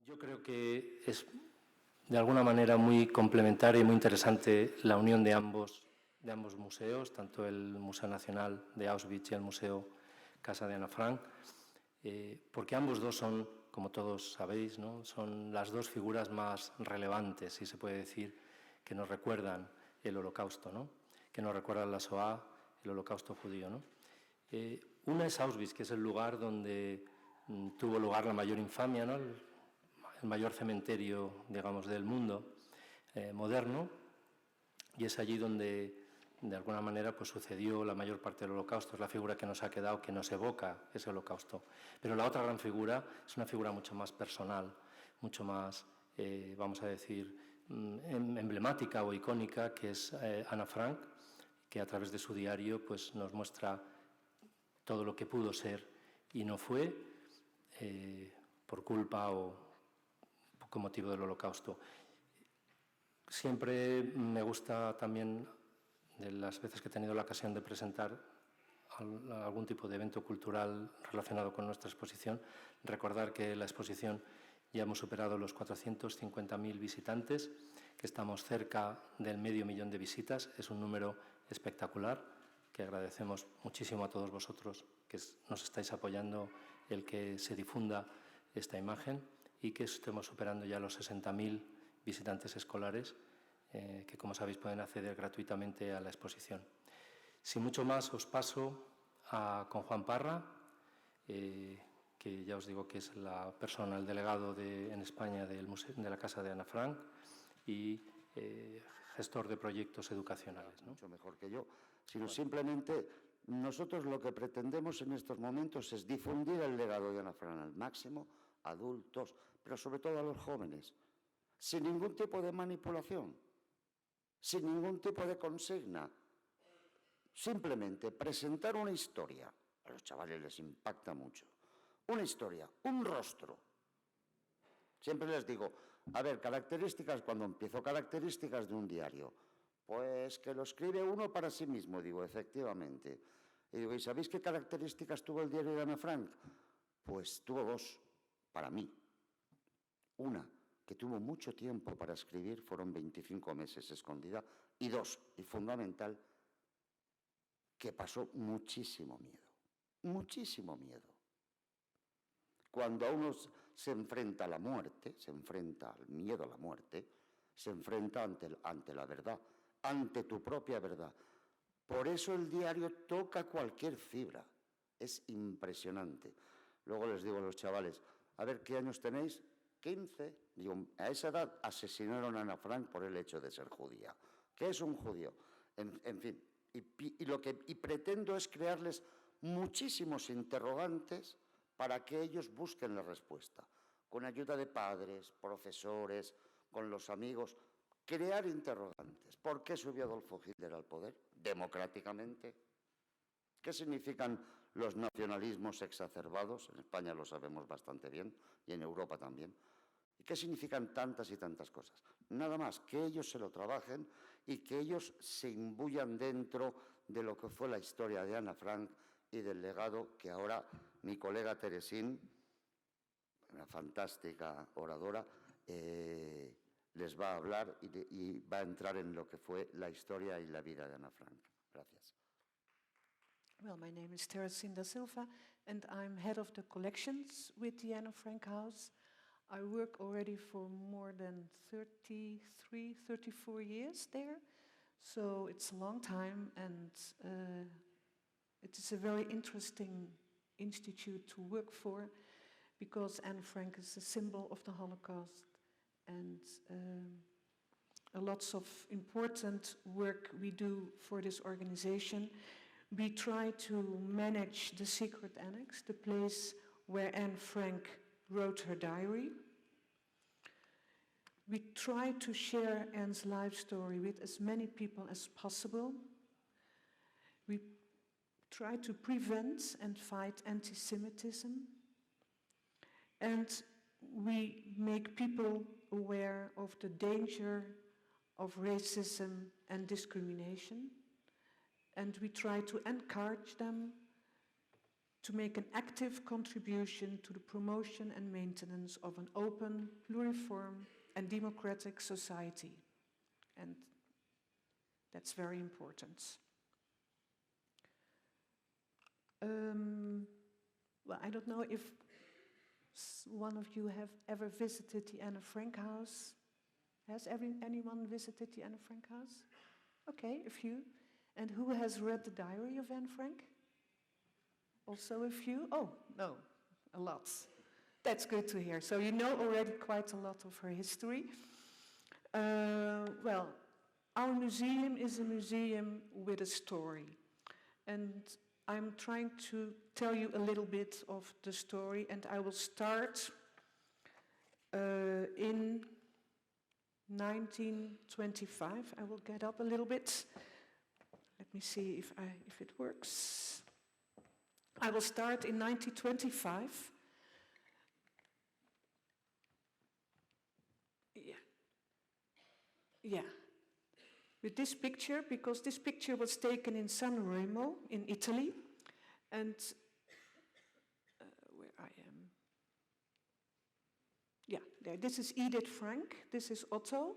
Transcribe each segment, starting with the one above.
Yo creo que es de alguna manera muy complementaria y muy interesante la unión de ambos museos, tanto el Museo Nacional de Auschwitz y el Museo Casa de Ana Frank, porque ambos dos son, como todos sabéis, ¿no?, son las dos figuras más relevantes, si se puede decir, que nos recuerdan el Holocausto, ¿no?, que nos recuerdan la Shoah, el Holocausto judío, ¿no? Una es Auschwitz, que es el lugar donde tuvo lugar la mayor infamia, ¿no?, el mayor cementerio, digamos, del mundo moderno, y es allí donde, de alguna manera, pues sucedió la mayor parte del Holocausto. Es la figura que nos ha quedado, que nos evoca ese Holocausto. Pero la otra gran figura es una figura mucho más personal, mucho más, vamos a decir, emblemática o icónica, que es Ana Frank, que a través de su diario pues, nos muestra todo lo que pudo ser y no fue por culpa o con motivo del Holocausto. Siempre me gusta también, de las veces que he tenido la ocasión de presentar algún tipo de evento cultural relacionado con nuestra exposición, recordar que la exposición ya hemos superado los 450.000 visitantes, que estamos cerca del 500.000 de visitas. Es un número espectacular, que agradecemos muchísimo a todos vosotros que nos estáis apoyando el que se difunda esta imagen y que estemos superando ya los 60.000 visitantes escolares que, como sabéis, pueden acceder gratuitamente a la exposición. Sin mucho más, os paso con Juan Parra, que ya os digo que es la persona, el delegado en España de la Casa de Ana Frank y gestor de proyectos educacionales, ¿no? Mucho mejor que yo, sino simplemente nosotros lo que pretendemos en estos momentos es difundir el legado de Ana Frank al máximo, adultos, pero sobre todo a los jóvenes, sin ningún tipo de manipulación, sin ningún tipo de consigna. Simplemente presentar una historia. A los chavales les impacta mucho. Una historia, un rostro. Siempre les digo, a ver, características, cuando empiezo características de un diario, pues que lo escribe uno para sí mismo, digo, efectivamente. Y digo, ¿y sabéis qué características tuvo el diario de Ana Frank? Pues tuvo dos, para mí. Una, que tuvo mucho tiempo para escribir, fueron 25 meses escondida, y dos, y fundamental, que pasó muchísimo miedo, muchísimo miedo. Cuando a uno se enfrenta a la muerte, se enfrenta al miedo a la muerte, se enfrenta ante la verdad, ante tu propia verdad. Por eso el diario toca cualquier fibra, es impresionante. Luego les digo a los chavales, a ver, ¿qué años tenéis? 15. Digo, a esa edad asesinaron a Ana Frank por el hecho de ser judía. ¿Qué es un judío? En fin, y pretendo es crearles muchísimos interrogantes para que ellos busquen la respuesta, con ayuda de padres, profesores, con los amigos, crear interrogantes. ¿Por qué subió Adolfo Hitler al poder? Democráticamente. ¿Qué significan los nacionalismos exacerbados? En España lo sabemos bastante bien y en Europa también. ¿Y qué significan tantas y tantas cosas? Nada más, que ellos se lo trabajen y que ellos se imbuyan dentro de lo que fue la historia de Ana Frank y del legado que ahora mi colega Teresien, una fantástica oradora, les va a hablar y va a entrar en lo que fue la historia y la vida de Ana Frank. Gracias. Well, my name is Teresien da Silva, and I'm head of the collections with the Ana Frank House. I work already for more than 33, 34 years there, so it's a long time, and it is a very interesting institute to work for, because Anne Frank is a symbol of the Holocaust, and lots of important work we do for this organization. We try to manage the secret annex, the place where Anne Frank wrote her diary. We try to share Anne's life story with as many people as possible. We try to prevent and fight anti-Semitism. And we make people aware of the danger of racism and discrimination. And we try to encourage them to make an active contribution to the promotion and maintenance of an open, pluriform, and democratic society. And that's very important. Well, I don't know if one of you have ever visited the Anna Frank house. Has anyone visited the Anna Frank house? Okay, a few. And who has read the diary of Anne Frank? Also a few? Oh, no, a lot. That's good to hear. So you know already quite a lot of her history. Well, our museum is a museum with a story. And I'm trying to tell you a little bit of the story, and I will start in 1925. I will get up a little bit. Let me see if it works. I will start in 1925. Yeah. With this picture, because this picture was taken in San Remo in Italy, and where I am. Yeah, there. This is Edith Frank, this is Otto,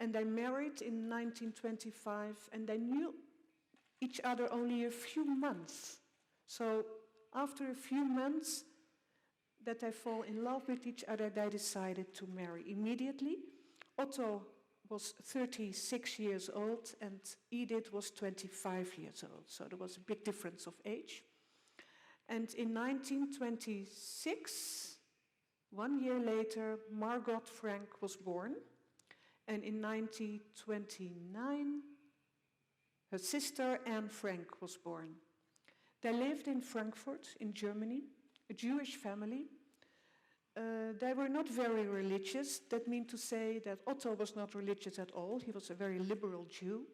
and they married in 1925, and they knew each other only a few months. So after a few months that they fall in love with each other, they decided to marry immediately. Otto was 36 years old and Edith was 25 years old. So there was a big difference of age. And in 1926, 1 year later, Margot Frank was born. And in 1929, her sister Anne Frank was born. They lived in Frankfurt, in Germany, a Jewish family. They were not very religious. That means to say that Otto was not religious at all. He was a very liberal Jew.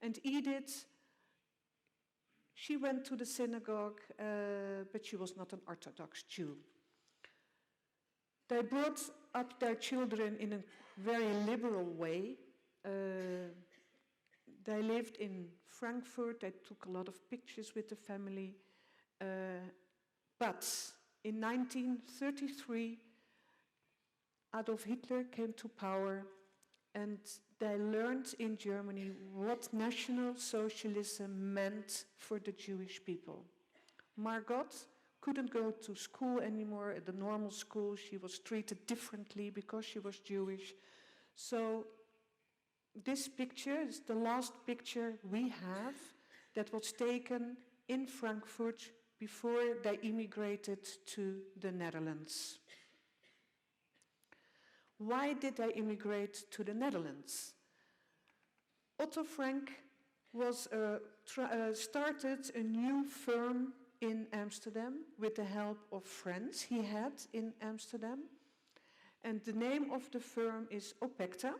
And Edith, she went to the synagogue, but she was not an Orthodox Jew. They brought up their children in a very liberal way. They lived in Frankfurt. They took a lot of pictures with the family. But in 1933, Adolf Hitler came to power, and they learned in Germany what National Socialism meant for the Jewish people. Margot couldn't go to school anymore, at the normal school. She was treated differently because she was Jewish. So this picture is the last picture we have that was taken in Frankfurt before they immigrated to the Netherlands. Why did they immigrate to the Netherlands? Otto Frank started a new firm in Amsterdam with the help of friends he had in Amsterdam. And the name of the firm is Opekta.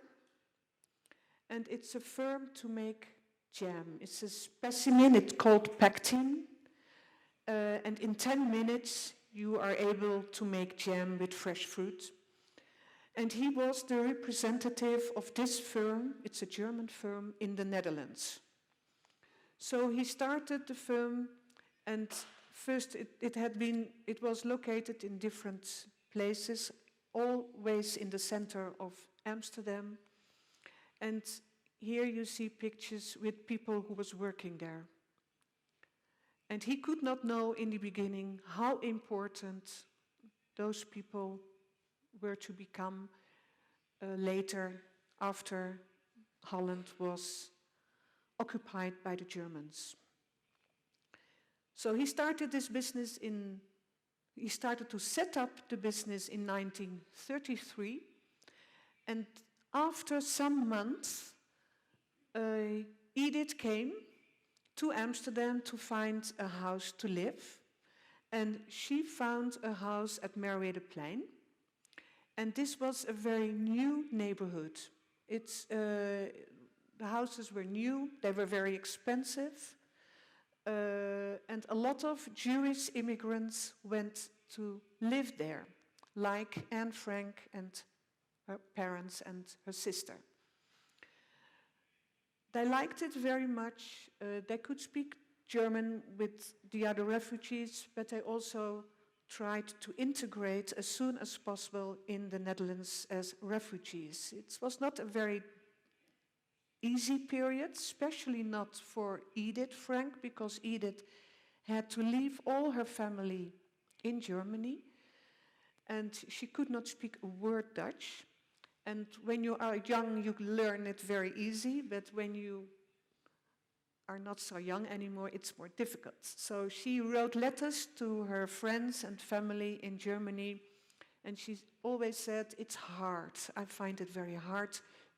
And it's a firm to make jam. It's a specimen, it's called pectin. And in 10 minutes, you are able to make jam with fresh fruit. And he was the representative of this firm, it's a German firm, in the Netherlands. So he started the firm, and first it was located in different places, always in the center of Amsterdam. And here you see pictures with people who was working there. And he could not know in the beginning how important those people were to become later, after Holland was occupied by the Germans. So he started this business he started to set up the business in 1933, and after some months, Edith came to Amsterdam to find a house to live, and she found a house at Merwedeplein, and this was a very new neighborhood. The houses were new, they were very expensive, and a lot of Jewish immigrants went to live there, like Anne Frank and her parents and her sister. They liked it very much. They could speak German with the other refugees, but they also tried to integrate as soon as possible in the Netherlands as refugees. It was not a very easy period, especially not for Edith Frank, because Edith had to leave all her family in Germany, and she could not speak a word Dutch. And when you are young, you learn it very easy, but when you are not so young anymore, it's more difficult. So she wrote letters to her friends and family in Germany, and she always said, it's hard. I find it very hard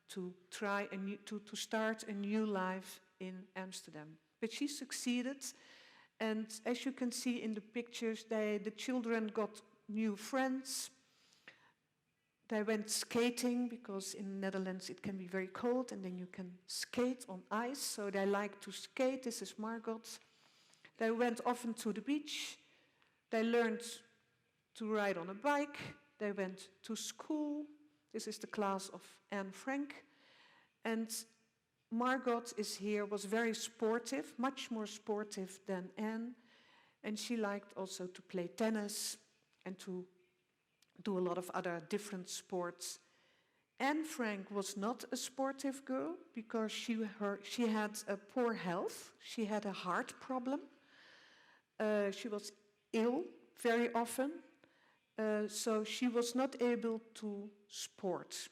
to try to start a new life in Amsterdam. But she succeeded, and as you can see in the pictures, the children got new friends. They went skating, because in the Netherlands it can be very cold, and then you can skate on ice, so they like to skate. This is Margot. They went often to the beach. They learned to ride on a bike. They went to school. This is the class of Anne Frank. And Margot was very sportive, much more sportive than Anne, and she liked also to play tennis and to do a lot of other different sports. Anne Frank was not a sportive girl because she had a poor health. She had a heart problem. She was ill very often, so she was not able to sport.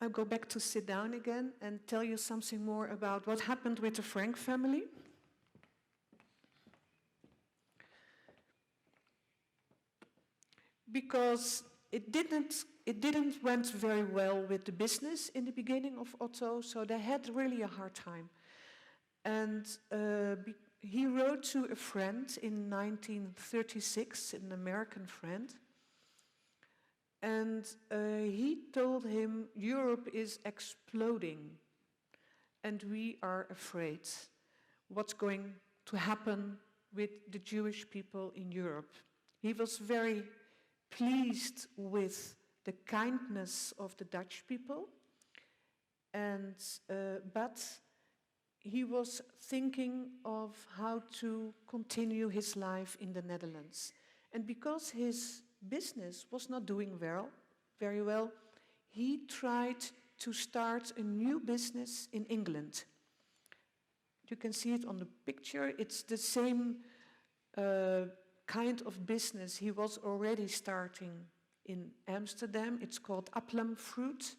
I'll go back to sit down again and tell you something more about what happened with the Frank family. Because it didn't went very well with the business in the beginning of Otto, so they had really a hard time. And he wrote to a friend in 1936, an American friend, and he told him, Europe is exploding, and we are afraid what's going to happen with the Jewish people in Europe. He was very pleased with the kindness of the Dutch people, and but he was thinking of how to continue his life in the Netherlands. And because his business was not doing very well, he tried to start a new business in England. You can see it on the picture. It's the same kind of business he was already starting in Amsterdam. It's called Appelum fruit.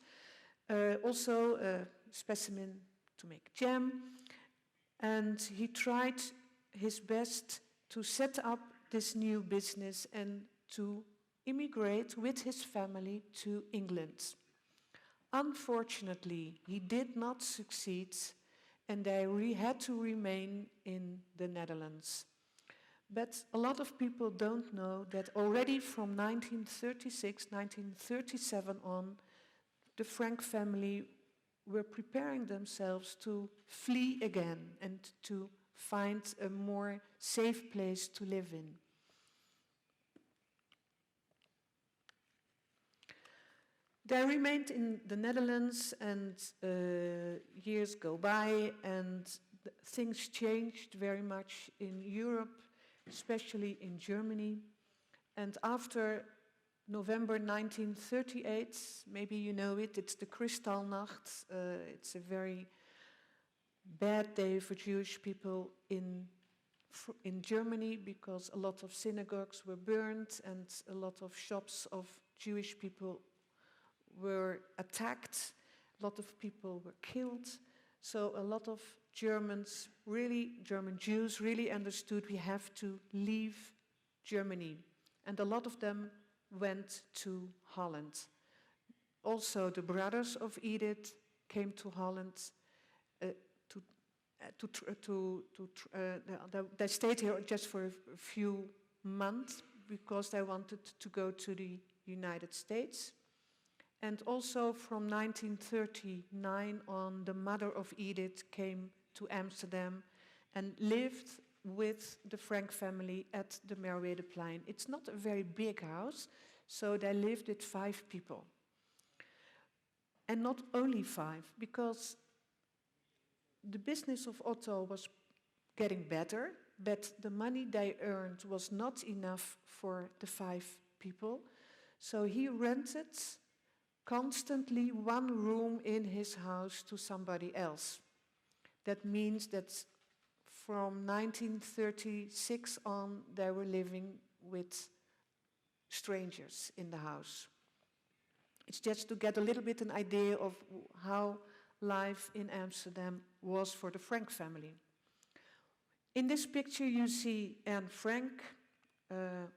Also a specimen to make jam. And he tried his best to set up this new business and to immigrate with his family to England. Unfortunately, he did not succeed, and they had to remain in the Netherlands. But a lot of people don't know that already from 1936, 1937 on, the Frank family were preparing themselves to flee again and to find a more safe place to live in. They remained in the Netherlands, and years go by, and things changed very much in Europe, especially in Germany. And after November 1938, maybe you know it, it's the Kristallnacht. It's a very bad day for Jewish people in Germany, because a lot of synagogues were burned and a lot of shops of Jewish people were attacked. A lot of people were killed. So a lot of German Jews really understood we have to leave Germany. And a lot of them went to Holland. Also, the brothers of Edith came to Holland. They stayed here just for a few months because they wanted to go to the United States. And also from 1939 on, the mother of Edith came to Amsterdam and lived with the Frank family at the Merwedeplein. It's not a very big house, so they lived with 5 people. And not only 5, because the business of Otto was getting better, but the money they earned was not enough for the 5 people. So he rented constantly one room in his house to somebody else. That means that from 1936 on, they were living with strangers in the house. It's just to get a little bit an idea of how life in Amsterdam was for the Frank family. In this picture you see Anne Frank.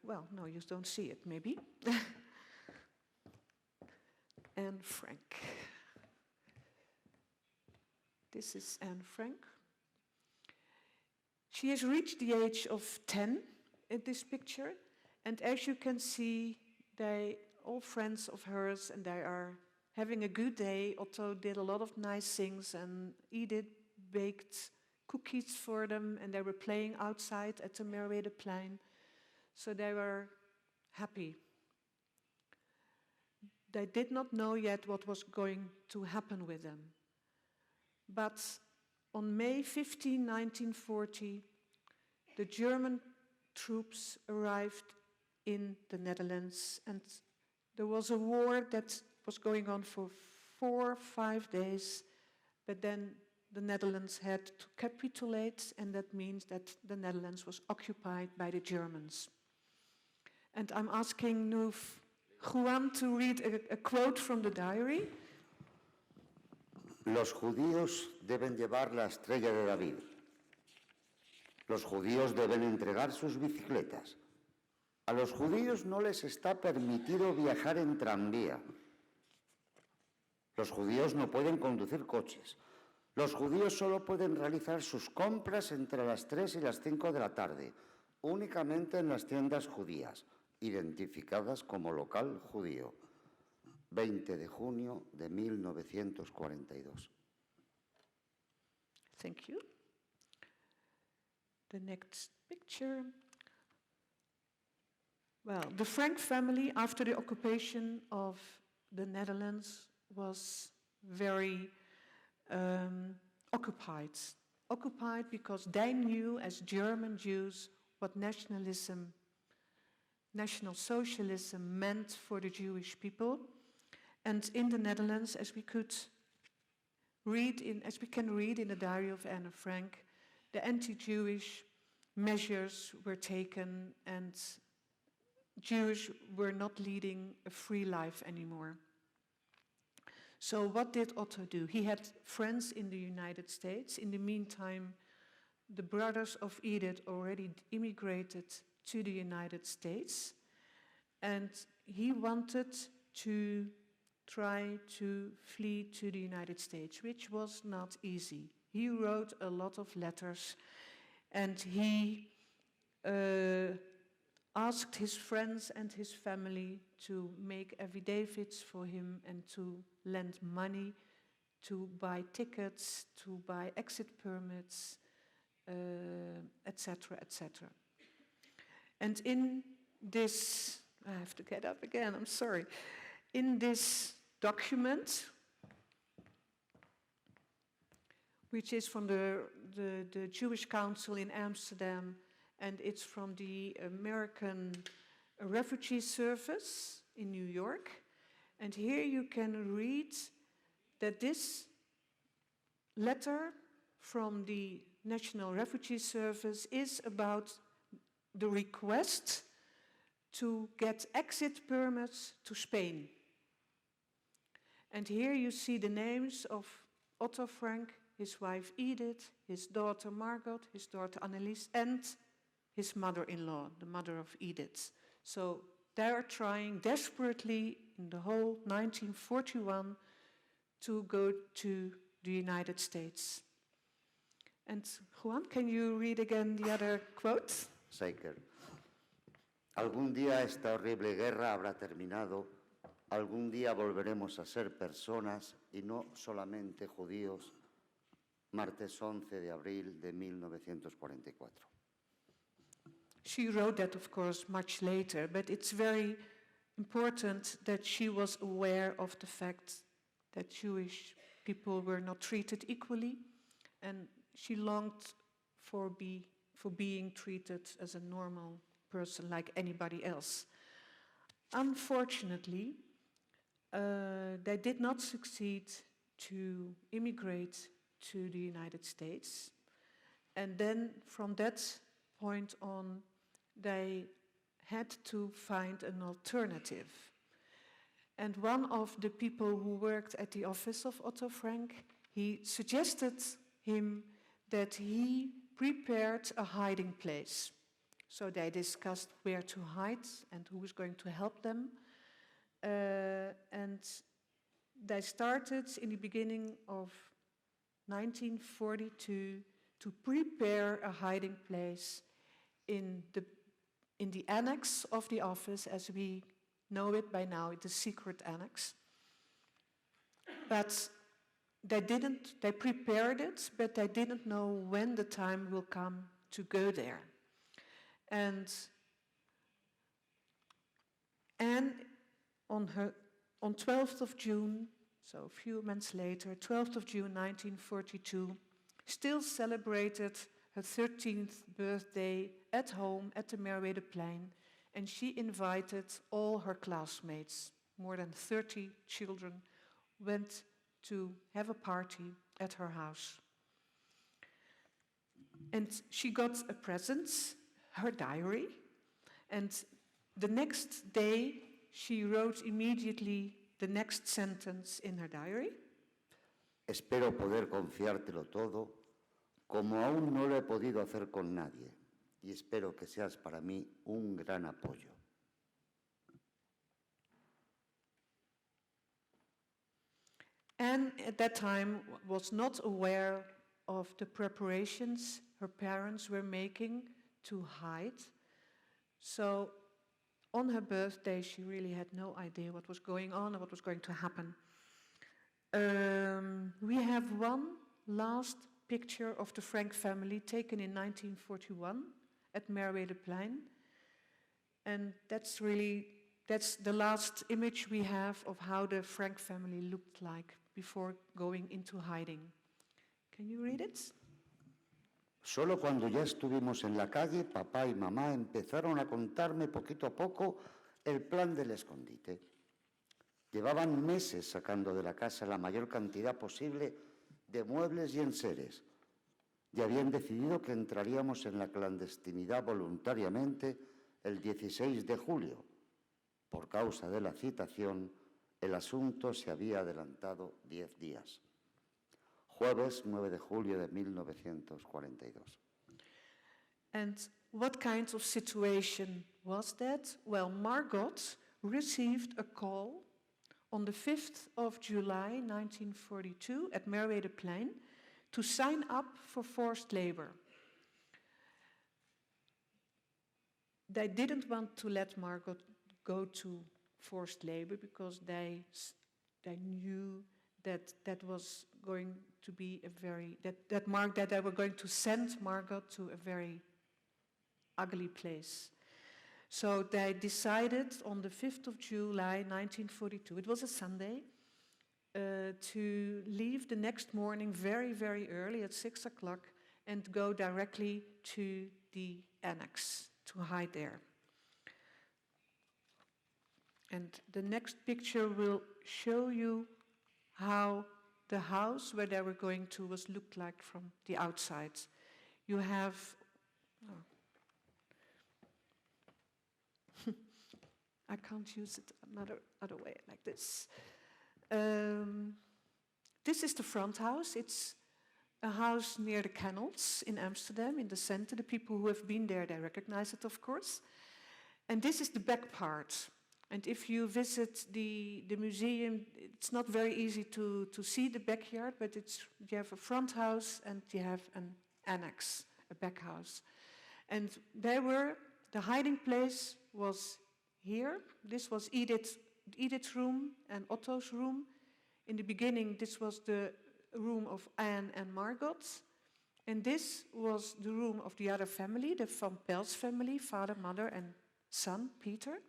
Well, no, you don't see it, maybe. Anne Frank. This is Anne Frank. She has reached the age of 10 in this picture, and as you can see, they all friends of hers, and they are having a good day. Otto did a lot of nice things, and Edith baked cookies for them, and they were playing outside at the Merwedeplein. So they were happy. They did not know yet what was going to happen with them. But on May 15, 1940, the German troops arrived in the Netherlands, and there was a war that was going on for 4 or 5 days, but then the Netherlands had to capitulate, and that means that the Netherlands was occupied by the Germans. And I'm asking now Juan to read a quote from the diary. Los judíos deben llevar la estrella de David. Los judíos deben entregar sus bicicletas. A los judíos no les está permitido viajar en tranvía. Los judíos no pueden conducir coches. Los judíos solo pueden realizar sus compras entre las 3 y las 5 de la tarde, únicamente en las tiendas judías, identificadas como local judío. 20 de junio de 1942. Thank you. The next picture. Well, the Frank family, after the occupation of the Netherlands, was very occupied. Occupied because they knew, as German Jews, what nationalism, National Socialism meant for the Jewish people. And in the Netherlands, as we can read in the diary of Anne Frank, the anti-Jewish measures were taken, and Jews were not leading a free life anymore. So what did Otto do? He had friends in the United States. In the meantime, the brothers of Edith already immigrated to the United States, and he wanted to try to flee to the United States, which was not easy. He wrote a lot of letters, and he asked his friends and his family to make affidavits for him and to lend money, to buy tickets, to buy exit permits, etc., etc. And in this, I have to get up again, I'm sorry. In this document, which is from the Jewish Council in Amsterdam, and it's from the American Refugee Service in New York. And here you can read that this letter from the National Refugee Service is about the request to get exit permits to Spain. And here you see the names of Otto Frank, his wife Edith, his daughter Margot, his daughter Annelies, and his mother-in-law, the mother of Edith. So they are trying desperately in the whole 1941 to go to the United States. And Juan, can you read again the other quote? Zeker. Algún día esta horrible guerra habrá terminado. Algún día volveremos a ser personas y no solamente judíos. Martes 11 de abril de 1944. She wrote that, of course, much later, but it's very important that she was aware of the fact that Jewish people were not treated equally, and she longed for being treated as a normal person like anybody else. Unfortunately, they did not succeed to immigrate to the United States. And then from that point on, they had to find an alternative. And one of the people who worked at the office of Otto Frank, he suggested him that he prepared a hiding place. So they discussed where to hide and who was going to help them. And they started in the beginning of 1942 to prepare a hiding place in the annex of the office, as we know it by now, the secret annex. But they prepared it, but they didn't know when the time will come to go there. And on 12th of June, so a few months later, 12th of June 1942, still celebrated her 13th birthday at home at the Merwedeplein, and she invited all her classmates. More than 30 children went to have a party at her house. And she got a present, her diary, and the next day she wrote immediately the next sentence in her diary. Espero poder confiártelo todo, como aún no lo he podido hacer con nadie, y espero que seas para mí un gran apoyo. Anne at that time was not aware of the preparations her parents were making to hide. So on her birthday, she really had no idea what was going on or what was going to happen. We have one last picture of the Frank family taken in 1941 at Merwedeplein. And that's the last image we have of how the Frank family looked like before going into hiding. Can you read it? Solo cuando ya estuvimos en la calle, papá y mamá empezaron a contarme poquito a poco el plan del escondite. Llevaban meses sacando de la casa la mayor cantidad posible de muebles y enseres, y habían decidido que entraríamos en la clandestinidad voluntariamente el 16 de julio. Por causa de la citación, el asunto se había adelantado 10 días. Jueves 9 de julio de 1942. And what kind of situation was that? Well, Margot received a call on the 5th of July 1942 at Merwedeplein to sign up for forced labor. They didn't want to let Margot go to forced labor because they knew that was going to be that they were going to send Margot to a very ugly place. So they decided on the 5th of July 1942, it was a Sunday, to leave the next morning very, very early at 6 o'clock and go directly to the annex to hide there. And the next picture will show you how the house where they were going to was looked like from the outside. You have... I can't use it another way like this. This is the front house. It's a house near the canals in Amsterdam, in the center. The people who have been there, they recognize it, of course. And this is the back part. And if you visit the museum, it's not very easy to see the backyard, but you have a front house and you have an annex, a back house. And the hiding place was here. This was Edith's room and Otto's room. In the beginning, this was the room of Anne and Margot. And this was the room of the other family, the Van Pels family, father, mother, and son, Peter.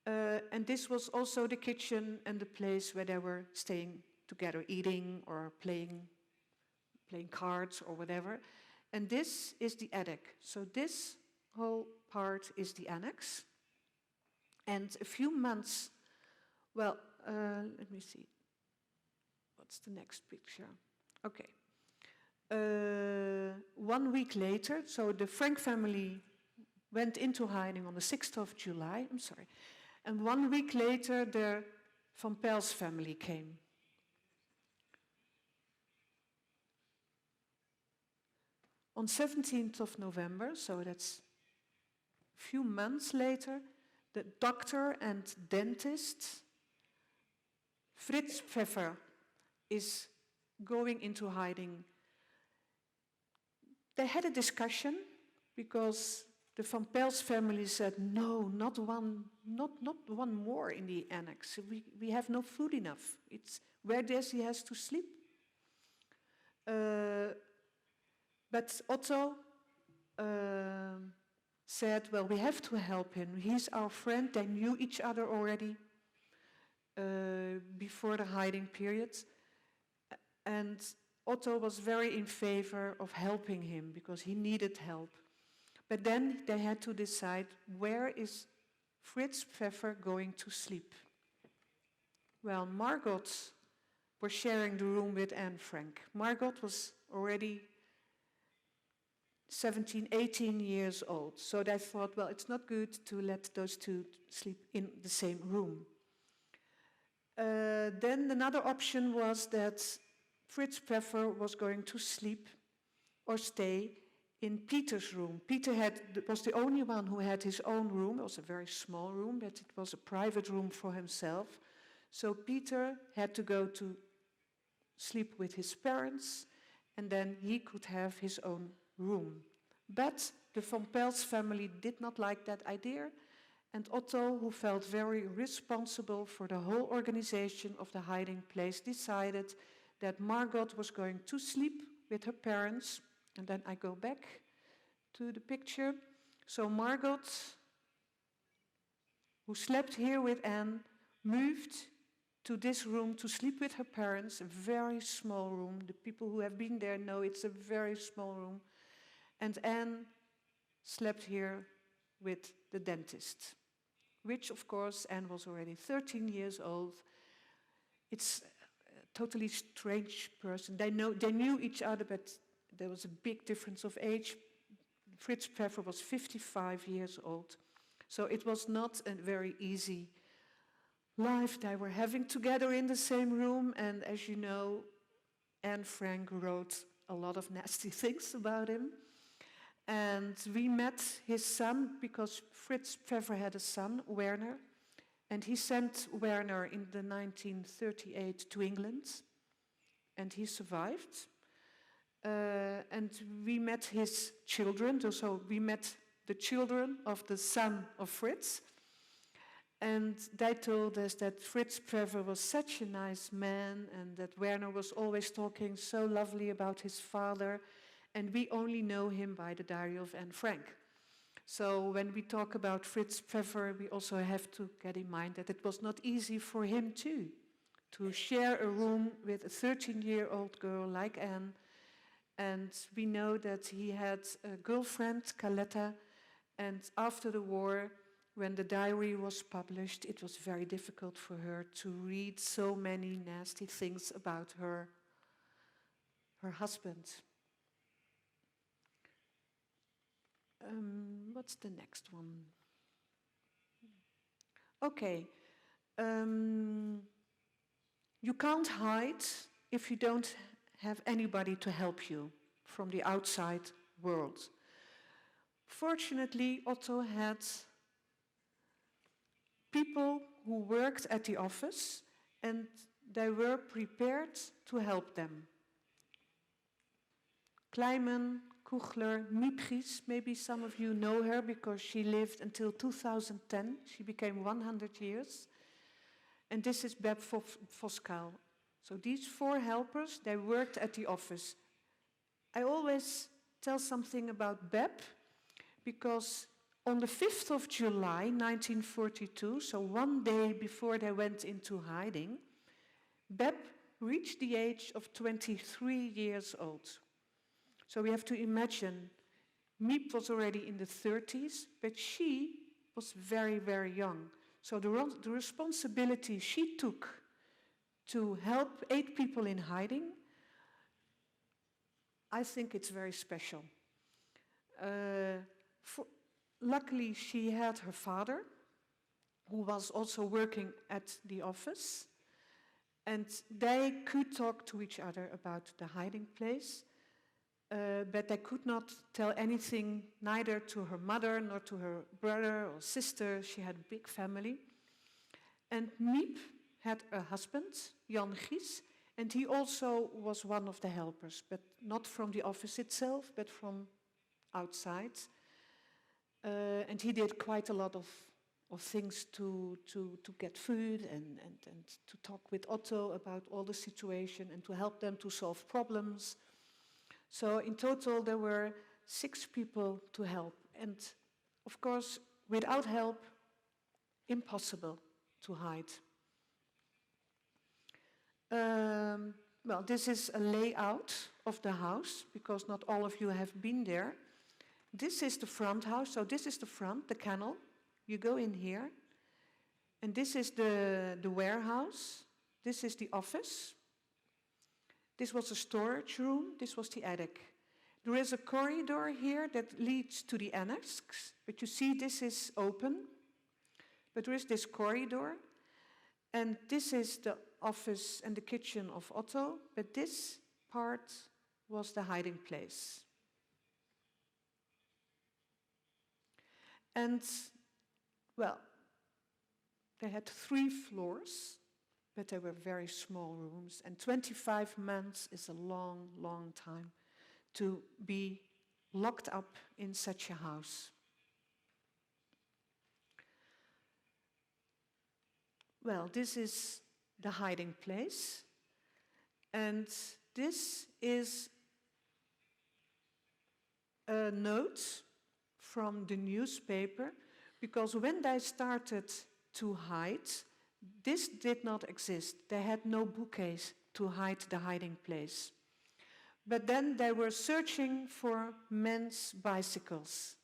And this was also the kitchen and the place where they were staying together, eating or playing cards or whatever. And this is the attic. So this whole part is the annex. And a few months, well, let me see. What's the next picture? Okay. 1 week later, so the Frank family went into hiding on the 6th of July, I'm sorry. And 1 week later, the Van Pels family came. On 17th of November, so that's a few months later, the doctor and dentist, Fritz Pfeffer, is going into hiding. They had a discussion because the Van Pels family said, no, not one more in the annex. We have no food enough. It's where Desi has to sleep. But Otto said, well, we have to help him. He's our friend. They knew each other already before the hiding period. And Otto was very in favor of helping him because he needed help. But then they had to decide, where is Fritz Pfeffer going to sleep? Well, Margot was sharing the room with Anne Frank. Margot was already 17, 18 years old. So they thought, well, it's not good to let those two sleep in the same room. Then another option was that Fritz Pfeffer was going to sleep or stay in Peter's room. Peter was the only one who had his own room. It was a very small room, but it was a private room for himself. So Peter had to go to sleep with his parents, and then he could have his own room. But the Van Pels family did not like that idea, and Otto, who felt very responsible for the whole organization of the hiding place, decided that Margot was going to sleep with her parents. And then I go back to the picture. So Margot, who slept here with Anne, moved to this room to sleep with her parents, a very small room. The people who have been there know it's a very small room. And Anne slept here with the dentist, which, of course, Anne was already 13 years old. It's a totally strange person. They knew each other, but there was a big difference of age. Fritz Pfeffer was 55 years old. So it was not a very easy life they were having together in the same room. And as you know, Anne Frank wrote a lot of nasty things about him. And we met his son because Fritz Pfeffer had a son, Werner. And he sent Werner in the 1938 to England. And he survived. And we met his children, so we met the children of the son of Fritz. And they told us that Fritz Pfeffer was such a nice man and that Werner was always talking so lovely about his father. And we only know him by the diary of Anne Frank. So when we talk about Fritz Pfeffer, we also have to get in mind that it was not easy for him too, to share a room with a 13-year-old girl like Anne. And we know that he had a girlfriend, Caletta, and after the war, when the diary was published, it was very difficult for her to read so many nasty things about her husband. What's the next one? Okay. You can't hide if you don't have anybody to help you from the outside world. Fortunately, Otto had people who worked at the office and they were prepared to help them. Kleiman, Kuchler, Miepgies, maybe some of you know her because she lived until 2010. She became 100 years. And this is Beb Voskuil. So these 4 helpers, they worked at the office. I always tell something about Beb because On the 5th of July, 1942, so one day before they went into hiding, Beb reached the age of 23 years old. So we have to imagine, Miep was already in the 30s, but she was very, very young. So the responsibility she took to help 8 people in hiding, I think it's very special. Luckily, she had her father, who was also working at the office, and they could talk to each other about the hiding place, but they could not tell anything, neither to her mother nor to her brother or sister. She had a big family. And Miep had a husband, Jan Gies, and he also was one of the helpers, but not from the office itself, but from outside. And he did quite a lot of things to get food and to talk with Otto about all the situation and to help them to solve problems. So in total there were 6 people to help. And of course, without help, impossible to hide. Well, this is a layout of the house, because not all of you have been there. This is the front house, so this is the front, the kennel. You go in here. And this is the warehouse. This is the office. This was a storage room. This was the attic. There is a corridor here that leads to the annex, but you see this is open. But there is this corridor, and this is the office and the kitchen of Otto, but this part was the hiding place. And, well, they had 3 floors, but they were very small rooms, and 25 months is a long, long time to be locked up in such a house. Well, this is the hiding place, and this is a note from the newspaper, because when they started to hide, this did not exist. They had no bouquets to hide the hiding place. But then they were searching for men's bicycles,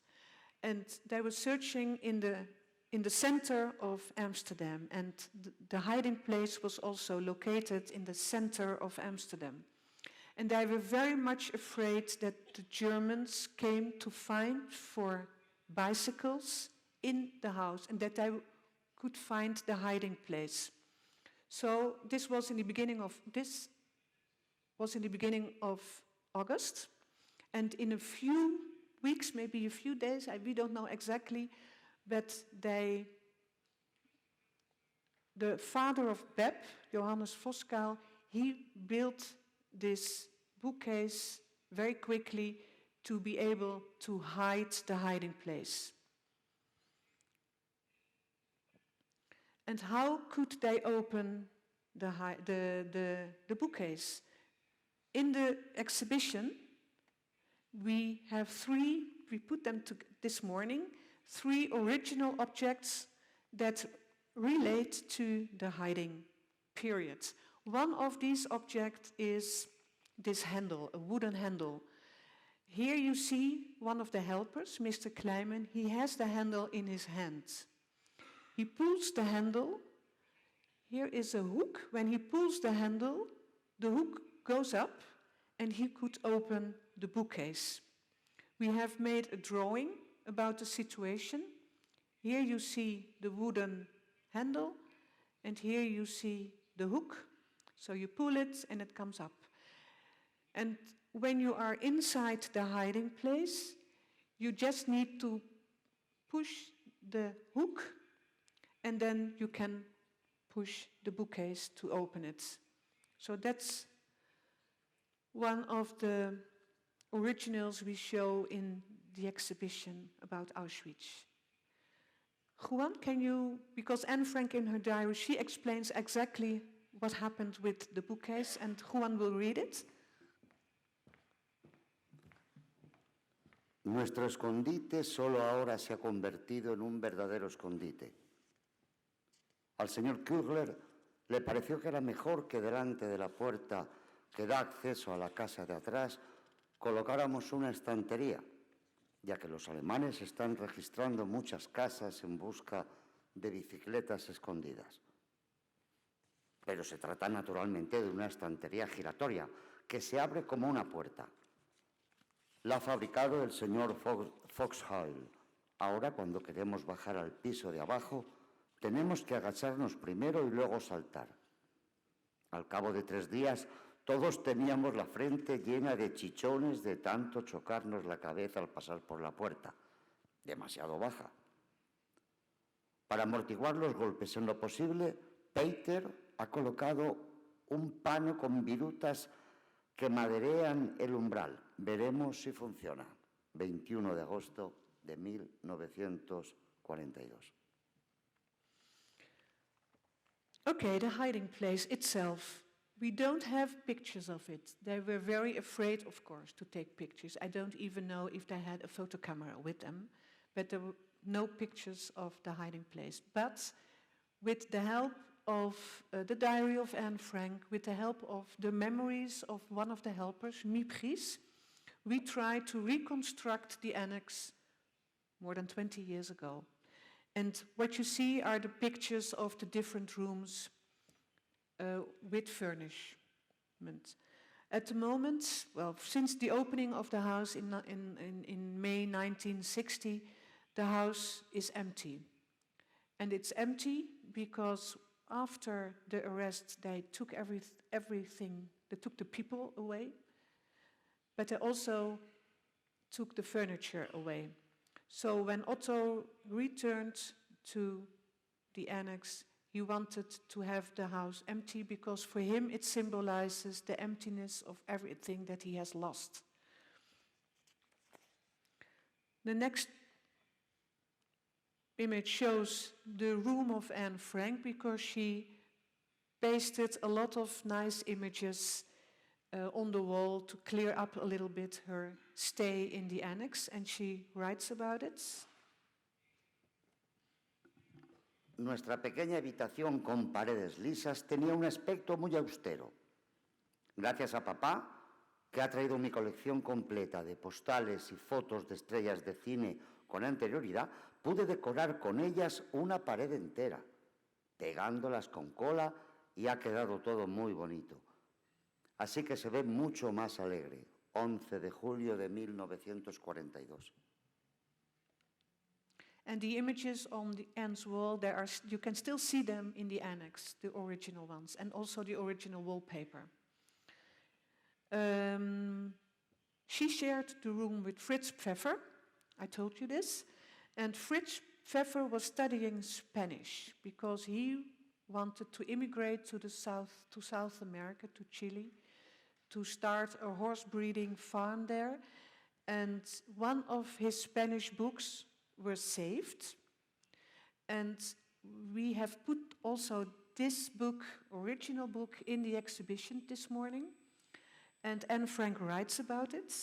and they were searching in the center of Amsterdam, and the hiding place was also located in the center of Amsterdam. And they were very much afraid that the Germans came to find for bicycles in the house, and that they could find the hiding place. So this was in the beginning of August, and in a few weeks, maybe a few days, we don't know exactly, but the father of Beb, Johannes Voskuil, he built this bookcase very quickly to be able to hide the hiding place. And how could they open the bookcase? In the exhibition, we put them this morning, 3 original objects that relate to the hiding period. One of these objects is this handle, a wooden handle. Here you see one of the helpers, Mr. Kleiman. He has the handle in his hand. He pulls the handle. Here is a hook. When he pulls the handle, the hook goes up and he could open the bookcase. We have made a drawing about the situation. Here you see the wooden handle, and here you see the hook. So you pull it and it comes up. And when you are inside the hiding place, you just need to push the hook, and then you can push the bookcase to open it. So that's one of the originals we show in the exhibition about Auschwitz. Juan, can you, because Anne Frank in her diary, she explains exactly what happened with the bookcase, and Juan will read it. Nuestro escondite solo ahora se ha convertido en un verdadero escondite. Al señor Kugler le pareció que era mejor que delante de la puerta que da acceso a la casa de atrás colocáramos una estantería, ya que los alemanes están registrando muchas casas en busca de bicicletas escondidas. Pero se trata naturalmente de una estantería giratoria que se abre como una puerta. La ha fabricado el señor Foxhall. Ahora, cuando queremos bajar al piso de abajo, tenemos que agacharnos primero y luego saltar. Al cabo de 3 días, todos teníamos la frente llena de chichones de tanto chocarnos la cabeza al pasar por la puerta, demasiado baja. Para amortiguar los golpes en lo posible, Peter ha colocado un pano con virutas que maderean el umbral. Veremos si funciona. 21 de agosto de 1942. Okay, the hiding place itself. We don't have pictures of it. They were very afraid, of course, to take pictures. I don't even know if they had a photo camera with them, but there were no pictures of the hiding place. But with the help of the diary of Anne Frank, with the help of the memories of one of the helpers, Mipris, we tried to reconstruct the annex more than 20 years ago. And what you see are the pictures of the different rooms with furnishment. At the moment, well, since the opening of the house in May 1960, the house is empty. And it's empty because after the arrest, they took everything. They took the people away, but they also took the furniture away. So when Otto returned to the annex, he wanted to have the house empty because for him it symbolizes the emptiness of everything that he has lost. The next image shows the room of Anne Frank because she pasted a lot of nice images on the wall to clear up a little bit her stay in the annex, and she writes about it. Nuestra pequeña habitación con paredes lisas tenía un aspecto muy austero. Gracias a papá, que ha traído mi colección completa de postales y fotos de estrellas de cine con anterioridad, pude decorar con ellas una pared entera, pegándolas con cola, y ha quedado todo muy bonito. Así que se ve mucho más alegre. 11 de julio de 1942. And the images on the Anne's wall, you can still see them in the annex, the original ones, and also the original wallpaper. She shared the room with Fritz Pfeffer, I told you this, and Fritz Pfeffer was studying Spanish because he wanted to immigrate to South America, to Chile, to start a horse breeding farm there. And one of his Spanish books were saved. And we have put also this book, original book, in the exhibition this morning. And Anne Frank writes about it.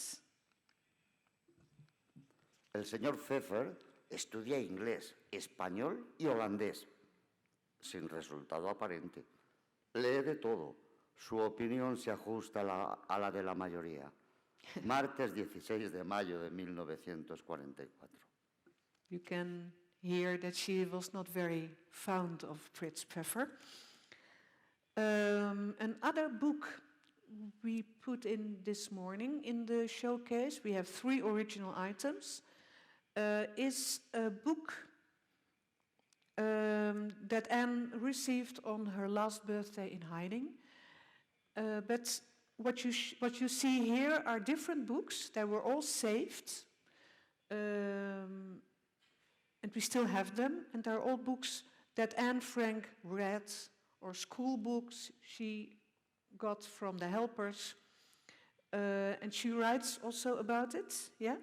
El señor Pfeffer estudia inglés, español y holandés, sin resultado aparente. Lee de todo. Su opinión se ajusta a la de la mayoría. Martes 16 de mayo de 1944. You can hear that she was not very fond of Fritz Pfeffer. Another book we put in this morning in the showcase, we have 3 original items, is a book that Anne received on her last birthday in hiding. But what you see here are different books. They were all saved, and we still have them. And they're all books that Anne Frank read, or school books she got from the helpers. And she writes also about it, yeah?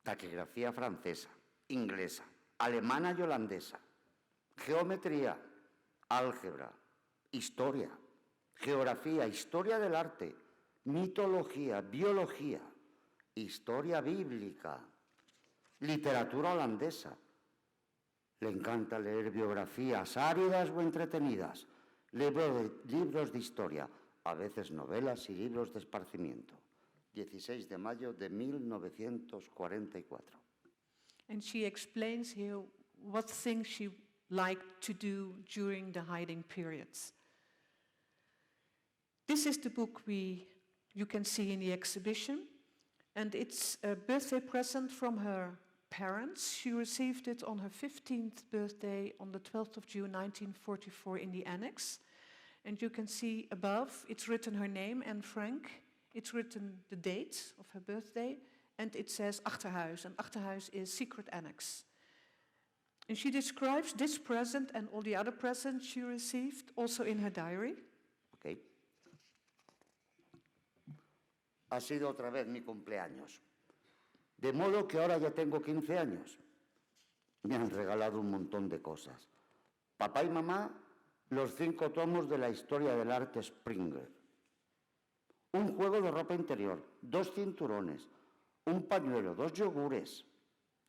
Taquigrafía francesa, inglesa, alemana y holandesa, geometría, álgebra, historia, geografía, historia del arte, mitología, biología, historia bíblica, literatura holandesa. Le encanta leer biografías áridas o entretenidas, libros de historia, a veces novelas y libros de esparcimiento. 16 de mayo de 1944. And she explains here what things she liked to do during the hiding periods. This is the book you can see in the exhibition, and it's a birthday present from her parents. She received it on her 15th birthday on the 12th of June 1944 in the annex. And you can see above, it's written her name, Anne Frank. It's written the date of her birthday, and it says Achterhuis. And Achterhuis is secret annex. And she describes this present and all the other presents she received also in her diary. Okay. Ha sido otra vez mi cumpleaños. De modo que ahora ya tengo 15 años. Me han regalado un montón de cosas. Papá y mamá, los 5 tomos de la historia del arte Springer. Un juego de ropa interior, 2 cinturones, un pañuelo, 2 yogures,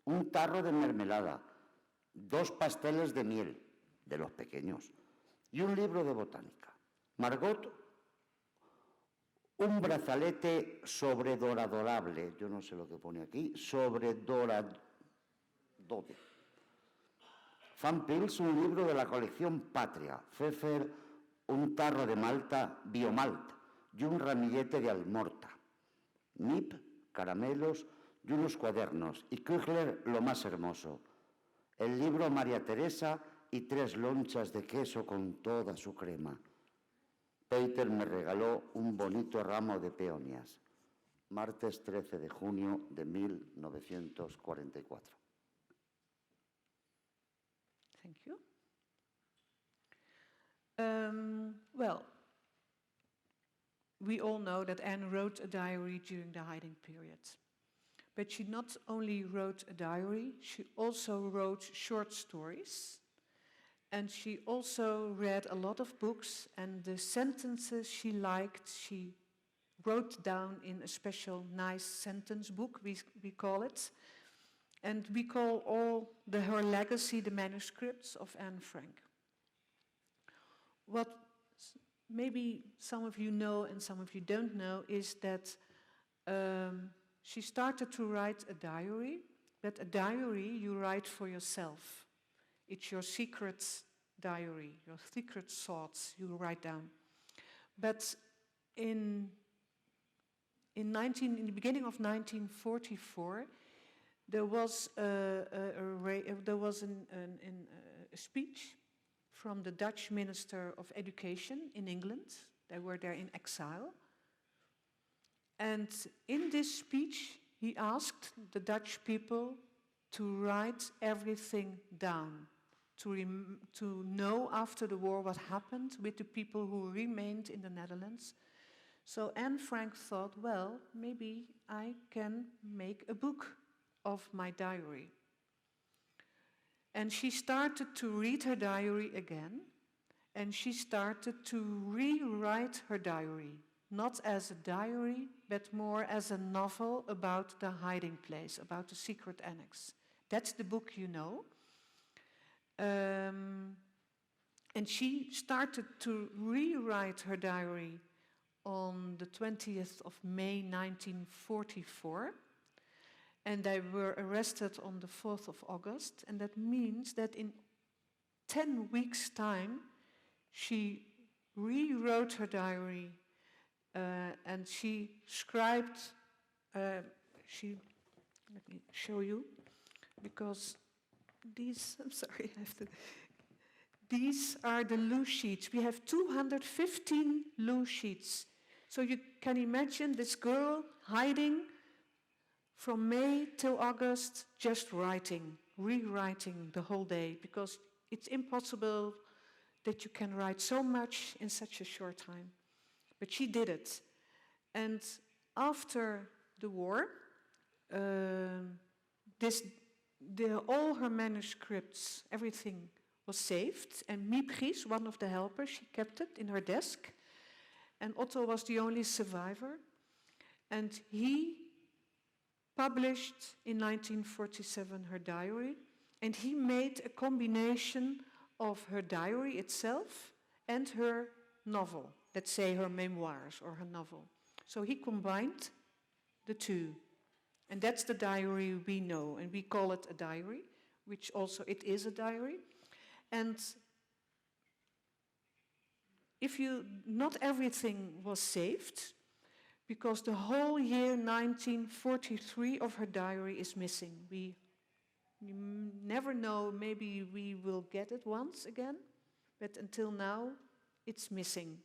un tarro de mermelada, 2 pasteles de miel, de los pequeños, y un libro de botánica. Margot, un brazalete sobredoradorable, yo no sé lo que pone aquí, sobredorador. Van Pils, un libro de la colección Patria. Pfeffer, un tarro de malta, biomalta, y un ramillete de almorta. Nip, caramelos y unos cuadernos. Y Küchler, lo más hermoso, el libro María Teresa y 3 lonchas de queso con toda su crema. Peter me regaló un bonito ramo de peonias. Martes 13 de junio de 1944. Thank you. Well, we all know that Anne wrote a diary during the hiding period. But she not only wrote a diary, she also wrote short stories. And she also read a lot of books, and the sentences she liked, she wrote down in a special nice sentence book, we call it. And we call her legacy the manuscripts of Anne Frank. What maybe some of you know and some of you don't know is that she started to write a diary, but a diary you write for yourself. It's your secret diary, your secret thoughts you write down. But in the beginning of 1944, there was a speech from the Dutch Minister of Education in England. They were there in exile. And in this speech, he asked the Dutch people to write everything down, to know after the war what happened with the people who remained in the Netherlands. So Anne Frank thought, well, maybe I can make a book of my diary. And she started to read her diary again, and she started to rewrite her diary, not as a diary, but more as a novel about the hiding place, about the secret annex. That's the book you know. And she started to rewrite her diary on the 20th of May 1944. And they were arrested on the 4th of August. And that means that in 10 weeks' time, she rewrote her diary and she scribed, let me show you, because these are the loose sheets. We have 215 loose sheets. So you can imagine this girl hiding from May till August, just writing, rewriting the whole day, because it's impossible that you can write so much in such a short time. But she did it. And after the war, all her manuscripts, everything was saved. And Miep Gies, one of the helpers, she kept it in her desk. And Otto was the only survivor. And he published in 1947 her diary, and he made a combination of her diary itself and her novel, let's say her memoirs or her novel. So he combined the two, and that's the diary we know, and we call it a diary, which also it is a diary. And not everything was saved, because the whole year 1943 of her diary is missing. We never know, maybe we will get it once again, but until now it's missing.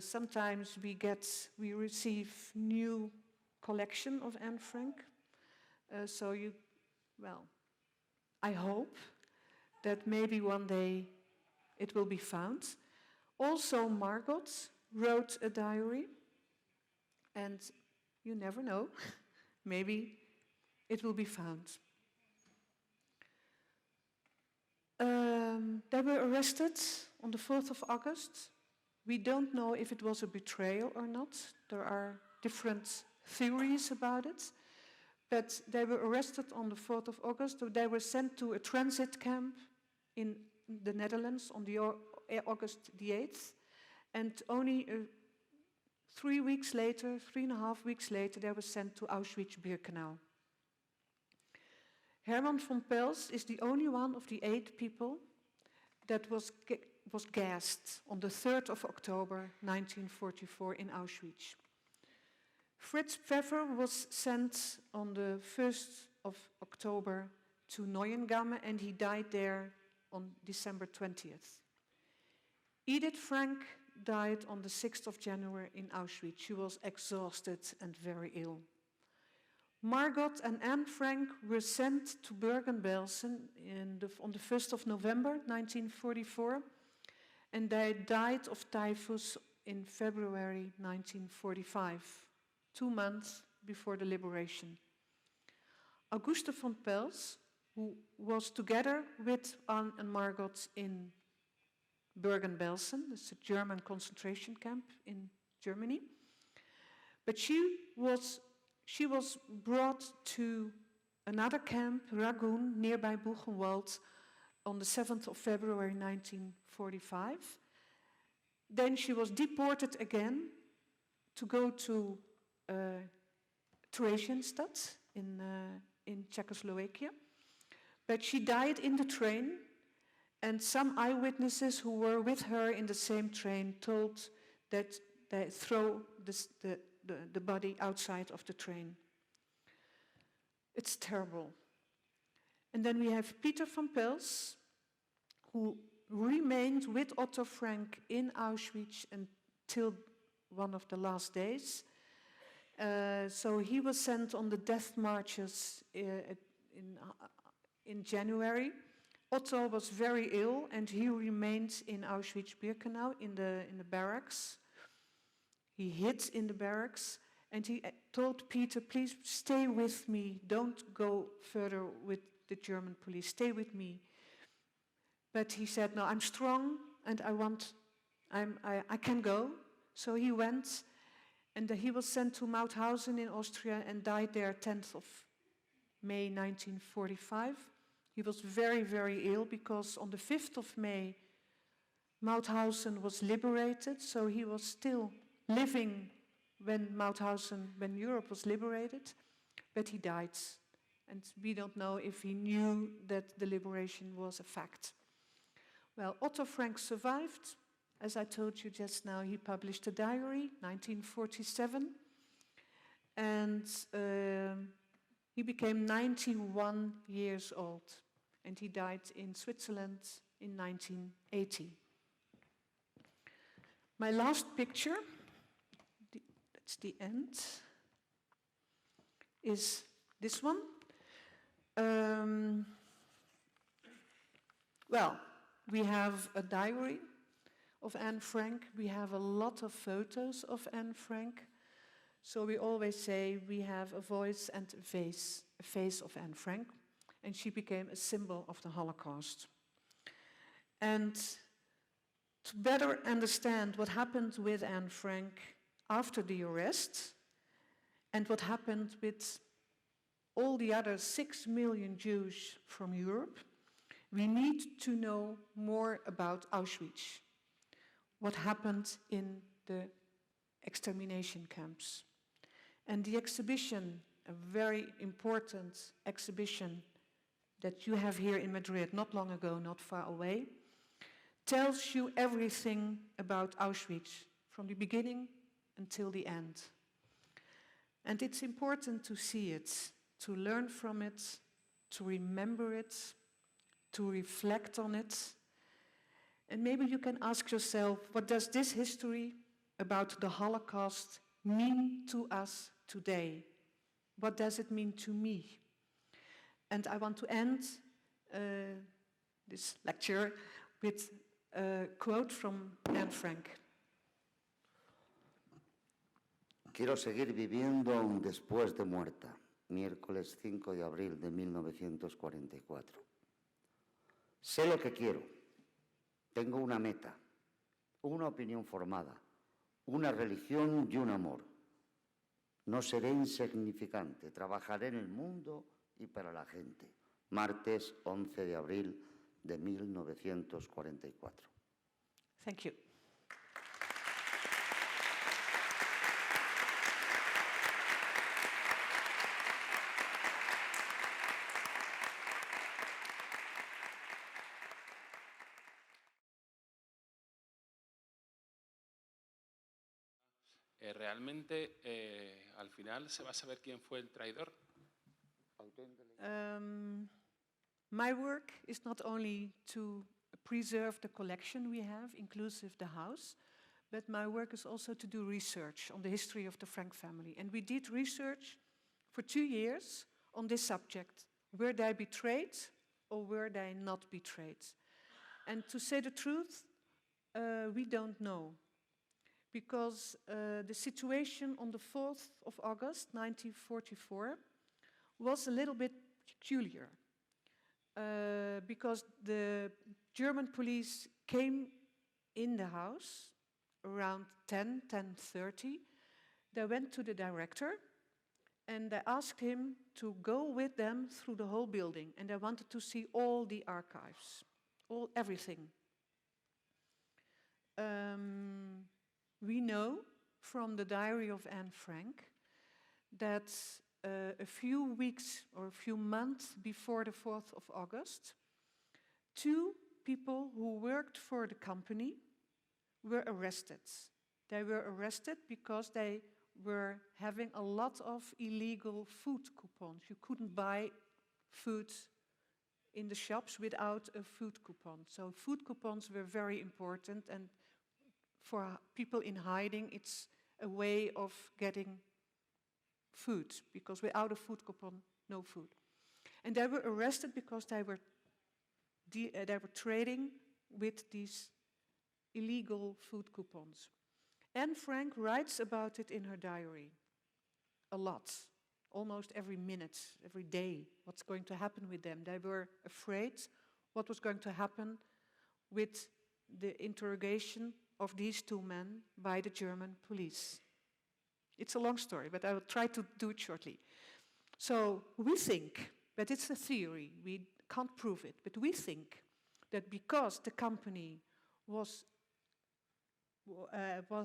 Sometimes we receive new collection of Anne Frank, I hope that maybe one day it will be found. Also, Margot wrote a diary, and you never know, maybe it will be found. They were arrested on the 4th of August. We don't know if it was a betrayal or not. There are different theories about it. But they were arrested on the 4th of August. So they were sent to a transit camp in the Netherlands on the August the 8th. And only 3.5 weeks later, they were sent to Auschwitz-Birkenau. Herman von Pels is the only one of the 8 people that was gassed on the 3rd of October 1944 in Auschwitz. Fritz Pfeffer was sent on the 1st of October to Neuengamme, and he died there on December 20th. Edith Frank died on the 6th of January in Auschwitz. She was exhausted and very ill. Margot and Anne Frank were sent to Bergen-Belsen on the 1st of November 1944, and they died of typhus in February 1945, 2 months before the liberation. Auguste von Pels, who was together with Anne and Margot in Bergen-Belsen, it's a German concentration camp in Germany, but she was brought to another camp, Ragun, nearby Buchenwald, on the 7th of February 1945. Then she was deported again to go to Theresienstadt in Czechoslovakia. But she died in the train, and some eyewitnesses who were with her in the same train told that they throw the body outside of the train. It's terrible. And then we have Peter van Pels, who remained with Otto Frank in Auschwitz until one of the last days. So he was sent on the death marches in January. Otto was very ill, and he remained in Auschwitz-Birkenau in the barracks. He hid in the barracks, and he told Peter, please stay with me, don't go further with the German police, stay with me. But he said, no, I'm strong, and I can go. So he went, and he was sent to Mauthausen in Austria and died there 10th of May 1945. He was very, very ill, because on the 5th of May, Mauthausen was liberated, so he was still living when Europe was liberated, but he died. And we don't know if he knew that the liberation was a fact. Well, Otto Frank survived. As I told you just now, he published a diary, 1947, and he became 91 years old, and he died in Switzerland in 1980. My last picture, that's the end, is this one. Well, we have a diary of Anne Frank. We have a lot of photos of Anne Frank. So we always say we have a voice and a face of Anne Frank. And she became a symbol of the Holocaust. And to better understand what happened with Anne Frank after the arrest, and what happened with all the other 6 million Jews from Europe, we need to know more about Auschwitz, what happened in the extermination camps. And the exhibition, a very important exhibition that you have here in Madrid not long ago, not far away, tells you everything about Auschwitz, from the beginning until the end. And it's important to see it, to learn from it, to remember it, to reflect on it. And maybe you can ask yourself, what does this history about the Holocaust mean to us today? What does it mean to me? And I want to end this lecture with a quote from Anne Frank. Quiero seguir viviendo aún después de muerta. Miércoles 5 de abril de 1944. Sé lo que quiero. Tengo una meta, una opinión formada, una religión y un amor. No seré insignificante. Trabajaré en el mundo y para la gente. Martes 11 de abril de 1944. Thank you. ¿Realmente al final se va a saber quién fue el traidor? My work is not only to preserve the collection we have, inclusive the house, but my work is also to do research on the history of the Frank family. And we did research for 2 years on this subject. Were they betrayed or were they not betrayed? And to say the truth, we don't know. Because the situation on the 4th of August 1944 was a little bit peculiar. Because the German police came in the house around 10:30. They went to the director and they asked him to go with them through the whole building. And they wanted to see all the archives, everything. We know from the diary of Anne Frank that a few weeks or a few months before the 4th of August, 2 people who worked for the company were arrested. They were arrested because they were having a lot of illegal food coupons. You couldn't buy food in the shops without a food coupon. So food coupons were very important, and for people in hiding, it's a way of getting food, because without a food coupon, no food. And they were arrested because they were trading with these illegal food coupons. Anne Frank writes about it in her diary a lot, almost every minute, every day, what's going to happen with them. They were afraid what was going to happen with the interrogation of these 2 men by the German police. It's a long story, but I will try to do it shortly. So we think, but it's a theory, we can't prove it, but we think that because the company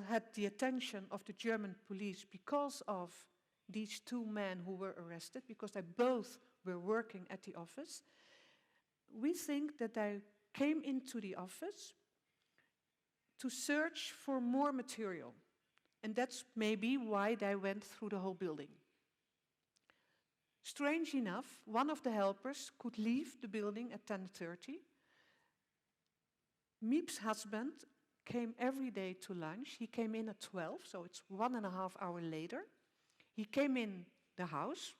had the attention of the German police because of these 2 men who were arrested, because they both were working at the office, we think that they came into the office to search for more material. And that's maybe why they went through the whole building. Strange enough, one of the helpers could leave the building at 10:30. Miep's husband came every day to lunch. He came in at 12, so it's 1.5 hours later. He came in the house,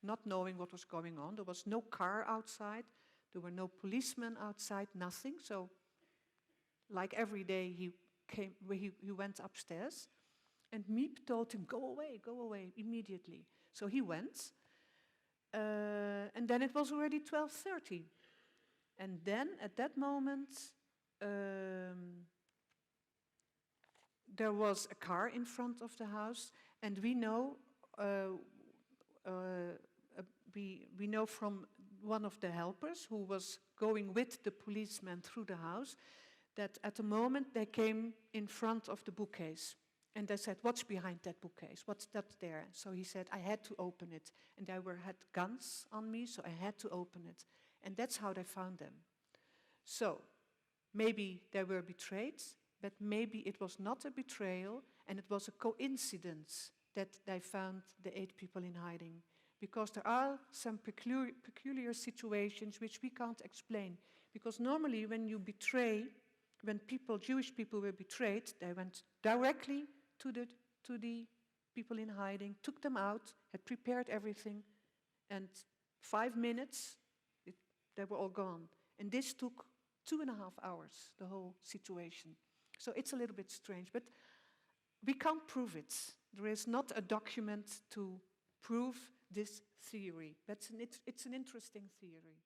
not knowing what was going on. There was no car outside. There were no policemen outside, nothing. So, like every day, he went upstairs. And Miep told him, go away, immediately. So he went. And then it was already 12:30. And then, at that moment, there was a car in front of the house. And we know we know from one of the helpers who was going with the policeman through the house that at the moment they came in front of the bookcase and they said, "What's behind that bookcase? What's that there?" So he said, "I had to open it." And they had guns on me, so I had to open it. And that's how they found them. So maybe they were betrayed, but maybe it was not a betrayal and it was a coincidence that they found the 8 people in hiding. Because there are some peculiar situations which we can't explain. Because normally when you betray, when Jewish people were betrayed, they went directly to the people in hiding, took them out, had prepared everything, and 5 minutes, they were all gone. And this took 2.5 hours, the whole situation. So it's a little bit strange, but we can't prove it. There is not a document to prove this theory. It's an interesting theory.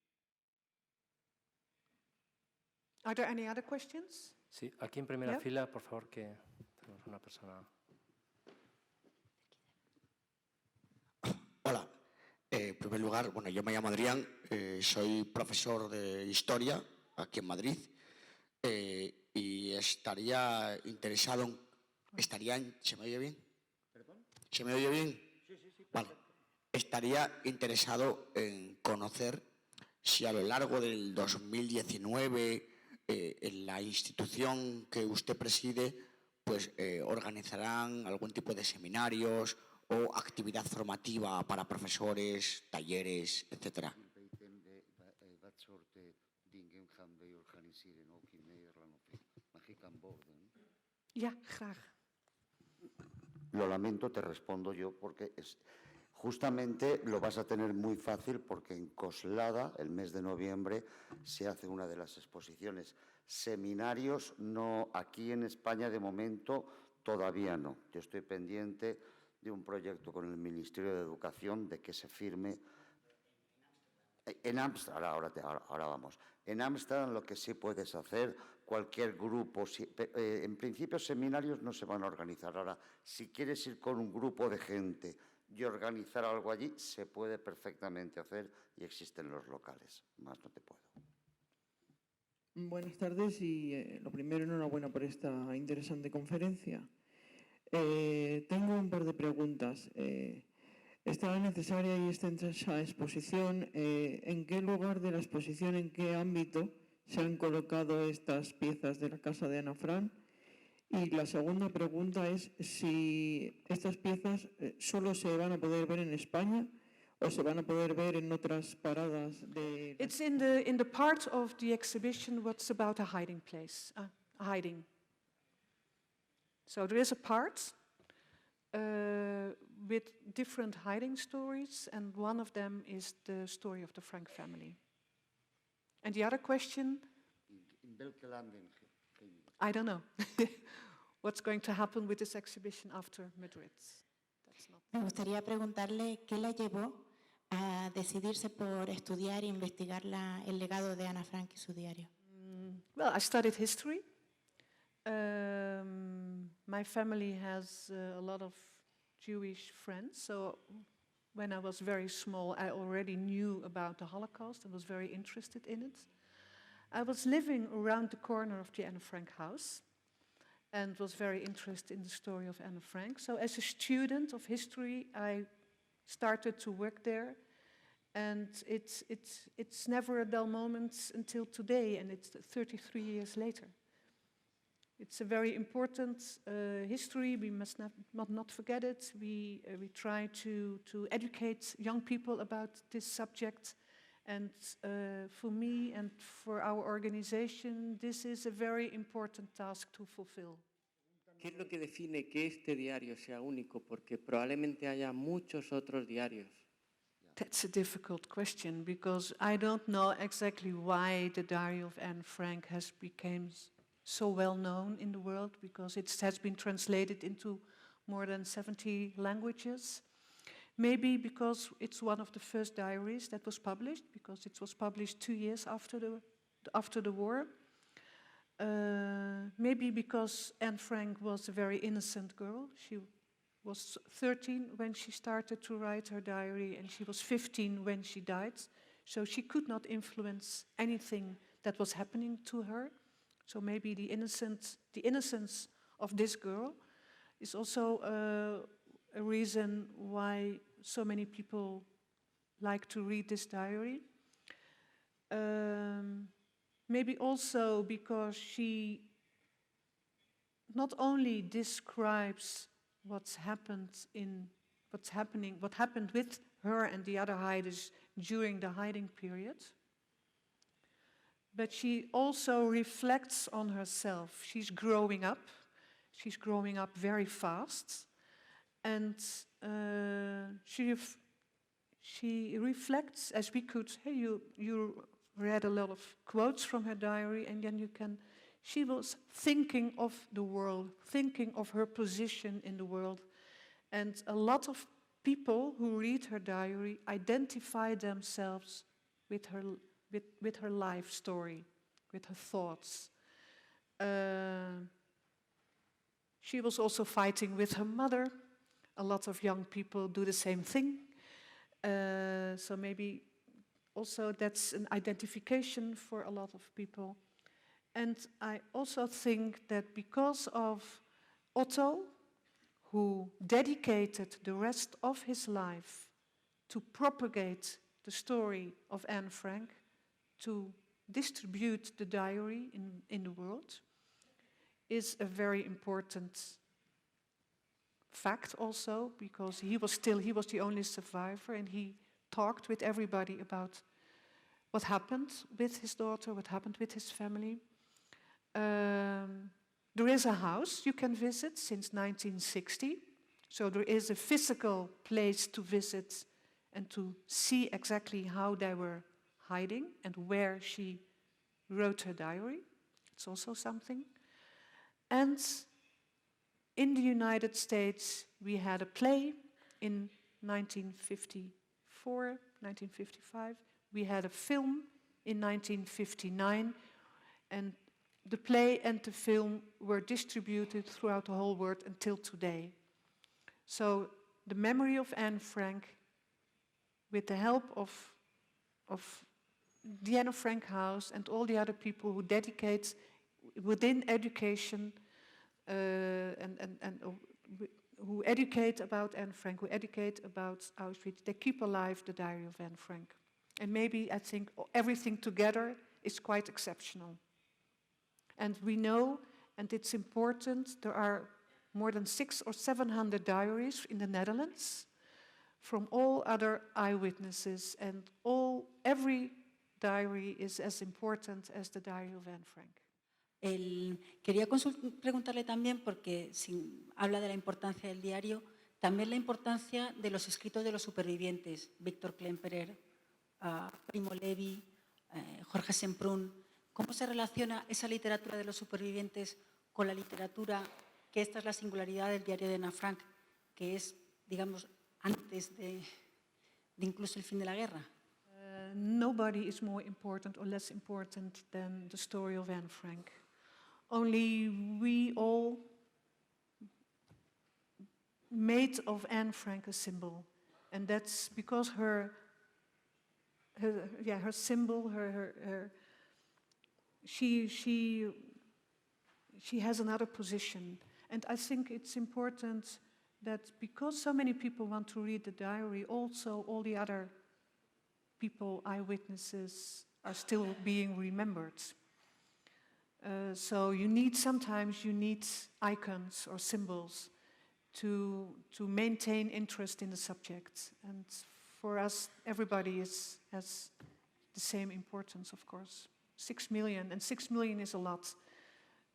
Are there any other questions? Sí, aquí en primera fila, por favor, que tenemos una persona. Hola. En primer lugar, bueno, yo me llamo Adrián, soy profesor de historia aquí en Madrid y estaría interesado en... ¿Se me oye bien? ¿Perdón? ¿Se me oye bien? Sí. Vale. Estaría interesado en conocer si a lo largo del 2019 en la institución que usted preside pues organizarán algún tipo de seminarios o actividad formativa para profesores, talleres, etc. Ja, graag. Lo lamento, te respondo yo, porque justamente lo vas a tener muy fácil porque en Coslada, el mes de noviembre, se hace una de las exposiciones. Seminarios, no, aquí en España de momento todavía no. Yo estoy pendiente de un proyecto con el Ministerio de Educación de que se firme. En Ámsterdam, ahora vamos. En Ámsterdam lo que sí puedes hacer, cualquier grupo, en principio seminarios no se van a organizar. Ahora, si quieres ir con un grupo de gente y organizar algo allí, se puede perfectamente hacer y existen los locales. Más no te puedo. Buenas tardes y lo primero, enhorabuena por esta interesante conferencia. Tengo un par de preguntas. ¿Estaba necesaria y extensa exposición? ¿En qué lugar de la exposición, en qué ámbito se han colocado estas piezas de la Casa de Ana Frank? Y la segunda pregunta es si estas piezas solo se van a poder ver en España o se van a poder ver en otras paradas de... It's in the part of the exhibition what's about a hiding place, hiding. So there is a part with different hiding stories, and one of them is the story of the Frank family. And the other question? I don't know. What's going to happen with this exhibition after Madrid? Me gustaría preguntarle qué la llevó a decidirse por estudiar e investigar el legado de Ana Frank y su diario. Well, I studied history. My family has a lot of Jewish friends, so when I was very small, I already knew about the Holocaust and was very interested in it. I was living around the corner of the Anne Frank house and was very interested in the story of Anne Frank. So as a student of history, I started to work there, and it's never a dull moment until today, and it's 33 years later. It's a very important history. We must not forget it. We try to educate young people about this subject. And for me and for our organization, this is a very important task to fulfill. ¿Qué es lo que define que este diario sea único? Porque probablemente haya muchos otros diarios. That's a difficult question because I don't know exactly why the diary of Anne Frank has become so well known in the world, because it has been translated into more than 70 languages. Maybe because it's one of the first diaries that was published, because it was published 2 years after the war. Maybe because Anne Frank was a very innocent girl. She was 13 when she started to write her diary, and she was 15 when she died. So she could not influence anything that was happening to her. So maybe the innocence of this girl is also a reason why so many people like to read this diary. Maybe also because she not only describes what happened with her and the other hiders during the hiding period, but she also reflects on herself. She's growing up very fast, and she reflects, as we could. Hey, you read a lot of quotes from her diary, and then she was thinking of the world, thinking of her position in the world. And a lot of people who read her diary identify themselves with her life story, with her thoughts. She was also fighting with her mother. A lot of young people do the same thing. So maybe also that's an identification for a lot of people. And I also think that because of Otto, who dedicated the rest of his life to propagate the story of Anne Frank, to distribute the diary in the world, is a very important fact also, because he was the only survivor, and he talked with everybody about what happened with his daughter, what happened with his family. There is a house you can visit since 1960, so there is a physical place to visit and to see exactly how they were hiding and where she wrote her diary. It's also something. And in the United States, we had a play in 1954, 1955. We had a film in 1959, and the play and the film were distributed throughout the whole world until today. So the memory of Anne Frank, with the help of the Anna Frank House and all the other people who dedicate within education and who educate about Anne Frank, who educate about Auschwitz, they keep alive the diary of Anne Frank. And maybe I think everything together is quite exceptional. And we know, and it's important, there are more than 600 or 700 diaries in the Netherlands from all other eyewitnesses, and every diary is as important as the diary of Anne Frank. Quería preguntarle también, porque habla de la importancia del diario, también la importancia de los escritos de los supervivientes, Víctor Klemperer, Primo Levi, Jorge Semprún. ¿Cómo se relaciona esa literatura de los supervivientes con la literatura, que esta es la singularidad del diario de Ana Frank, que es, digamos, antes de incluso el fin de la guerra? Nobody is more important or less important than the story of Anne Frank. Only we all made of Anne Frank a symbol, and that's because her symbol, she has another position. And I think it's important that because so many people want to read the diary, also all the other people, eyewitnesses, are still being remembered. So sometimes you need icons or symbols to maintain interest in the subject. And for us, everybody has the same importance, of course. 6 million, and 6 million is a lot.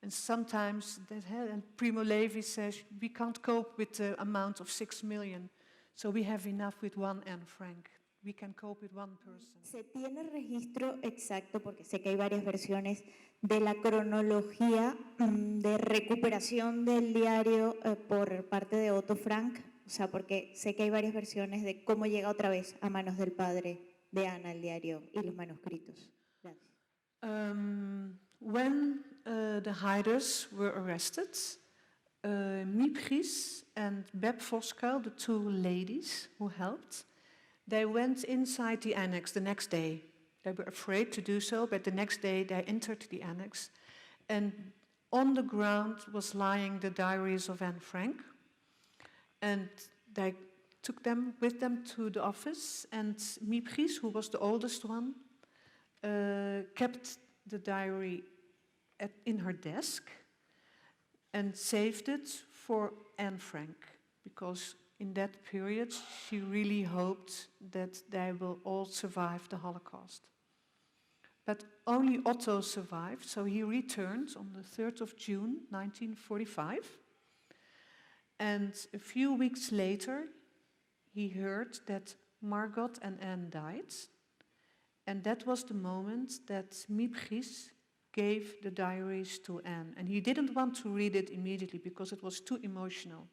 And sometimes, and Primo Levi says, we can't cope with the amount of 6 million. So we have enough with one Anne Frank. We can cope with one person. ¿Se tiene registro exacto, porque sé que hay varias versiones, de la cronología de recuperación del diario por parte de Otto Frank? O sea, porque sé que hay varias versiones de cómo llega otra vez a manos del padre de Ana el diario y los manuscritos. Gracias. When the hiders were arrested, Miep Gies and Beb Voskuil, the two ladies who helped, they went inside the annex the next day. They were afraid to do so, but the next day they entered the annex, and on the ground was lying the diaries of Anne Frank, and they took them with them to the office, and Miep Gies, who was the oldest one, kept the diary in her desk and saved it for Anne Frank, because in that period she really hoped that they will all survive the Holocaust. But only Otto survived, so he returned on the 3rd of June 1945. And a few weeks later, he heard that Margot and Anne died. And that was the moment that Miep Gies gave the diaries to Anne. And he didn't want to read it immediately because it was too emotional.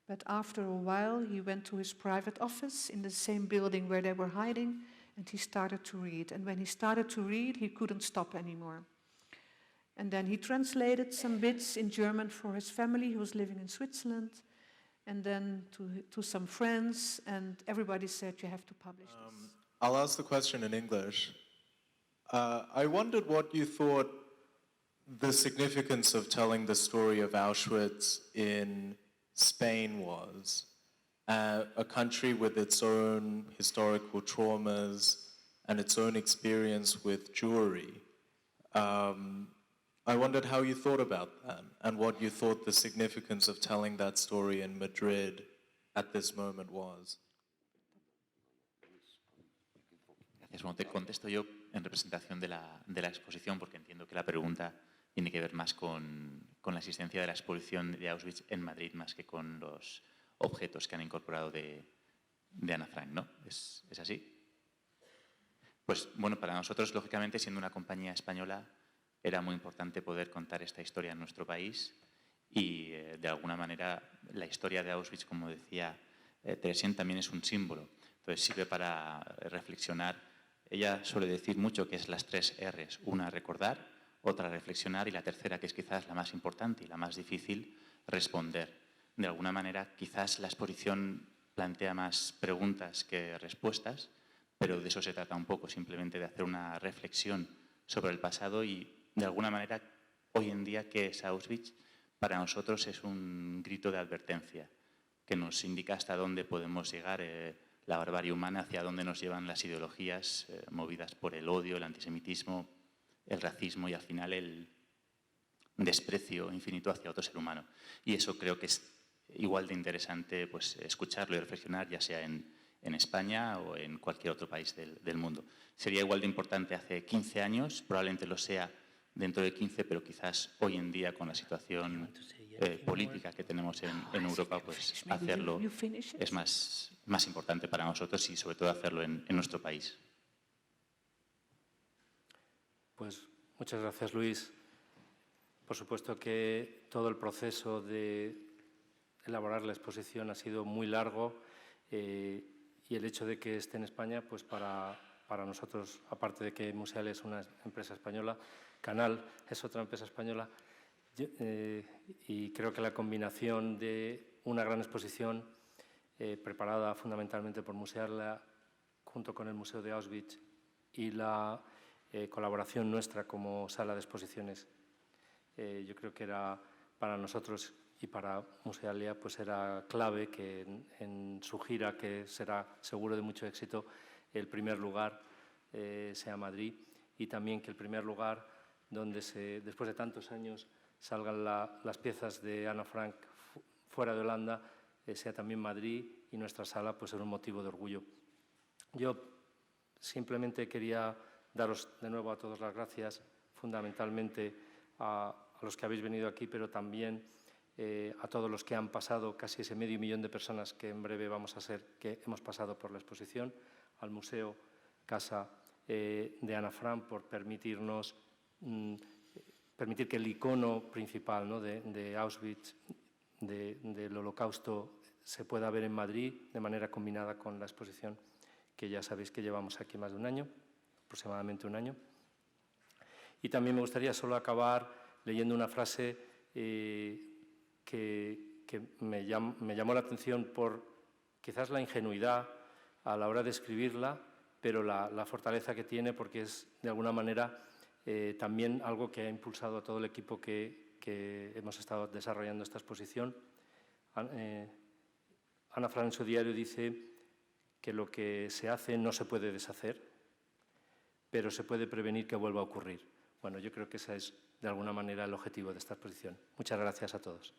But after a while, he went to his private office in the same building where they were hiding, and he started to read. And when he started to read, he couldn't stop anymore. And then he translated some bits in German for his family who was living in Switzerland, and then to some friends, and everybody said, you have to publish this. I'll ask the question in English. I wondered what you thought the significance of telling the story of Auschwitz in Spain was. A country with its own historical traumas and its own experience with Jewry. I wondered how you thought about that and what you thought the significance of telling that story in Madrid at this moment was. Gracias. Bueno, te contesto yo en representación de la exposición, porque entiendo que la pregunta tiene que ver más con la existencia de la exposición de Auschwitz en Madrid, más que con los objetos que han incorporado de Ana Frank, ¿no? ¿Es así? Pues bueno, para nosotros, lógicamente, siendo una compañía española, era muy importante poder contar esta historia en nuestro país y, de alguna manera, la historia de Auschwitz, como decía Teresien, también es un símbolo. Entonces, sirve para reflexionar. Ella suele decir mucho que es las 3 R's. Una, recordar, otra, reflexionar, y la tercera, que es quizás la más importante y la más difícil, responder. De alguna manera, quizás la exposición plantea más preguntas que respuestas, pero de eso se trata un poco, simplemente de hacer una reflexión sobre el pasado y, de alguna manera, hoy en día, ¿qué es Auschwitz? Para nosotros es un grito de advertencia que nos indica hasta dónde podemos llegar, la barbarie humana, hacia dónde nos llevan las ideologías movidas por el odio, el antisemitismo, el racismo y, al final, el desprecio infinito hacia otro ser humano. Y eso creo que es igual de interesante, pues, escucharlo y reflexionar, ya sea en España o en cualquier otro país del mundo. Sería igual de importante hace 15 años, probablemente lo sea dentro de 15, pero quizás hoy en día, con la situación política que tenemos en Europa, pues hacerlo es más importante para nosotros y, sobre todo, hacerlo en nuestro país. Pues muchas gracias, Luis. Por supuesto que todo el proceso de elaborar la exposición ha sido muy largo, y el hecho de que esté en España, pues para nosotros, aparte de que Museal es una empresa española, Canal es otra empresa española, y creo que la combinación de una gran exposición preparada fundamentalmente por Museal junto con el Museo de Auschwitz y la colaboración nuestra como sala de exposiciones, yo creo que era para nosotros y para Musealia, pues era clave que en su gira, que será seguro de mucho éxito, el primer lugar sea Madrid, y también que el primer lugar donde después de tantos años salgan las piezas de Ana Frank fuera de Holanda, sea también Madrid, y nuestra sala pues era un motivo de orgullo. Yo simplemente quería daros de nuevo a todos las gracias, fundamentalmente a los que habéis venido aquí, pero también a todos los que han pasado, casi ese 500.000 de personas que en breve vamos a ser, que hemos pasado por la exposición, al Museo Casa de Ana Frank por permitir que el icono principal, ¿no?, de Auschwitz, del Holocausto, se pueda ver en Madrid de manera combinada con la exposición, que ya sabéis que llevamos aquí más de un año, aproximadamente un año. Y también me gustaría solo acabar leyendo una frase que me llamó la atención por quizás la ingenuidad a la hora de escribirla, pero la fortaleza que tiene, porque es de alguna manera también algo que ha impulsado a todo el equipo que hemos estado desarrollando esta exposición. Ana Frank en su diario dice que lo que se hace no se puede deshacer, pero se puede prevenir que vuelva a ocurrir. Bueno, yo creo que ese es de alguna manera el objetivo de esta exposición. Muchas gracias a todos.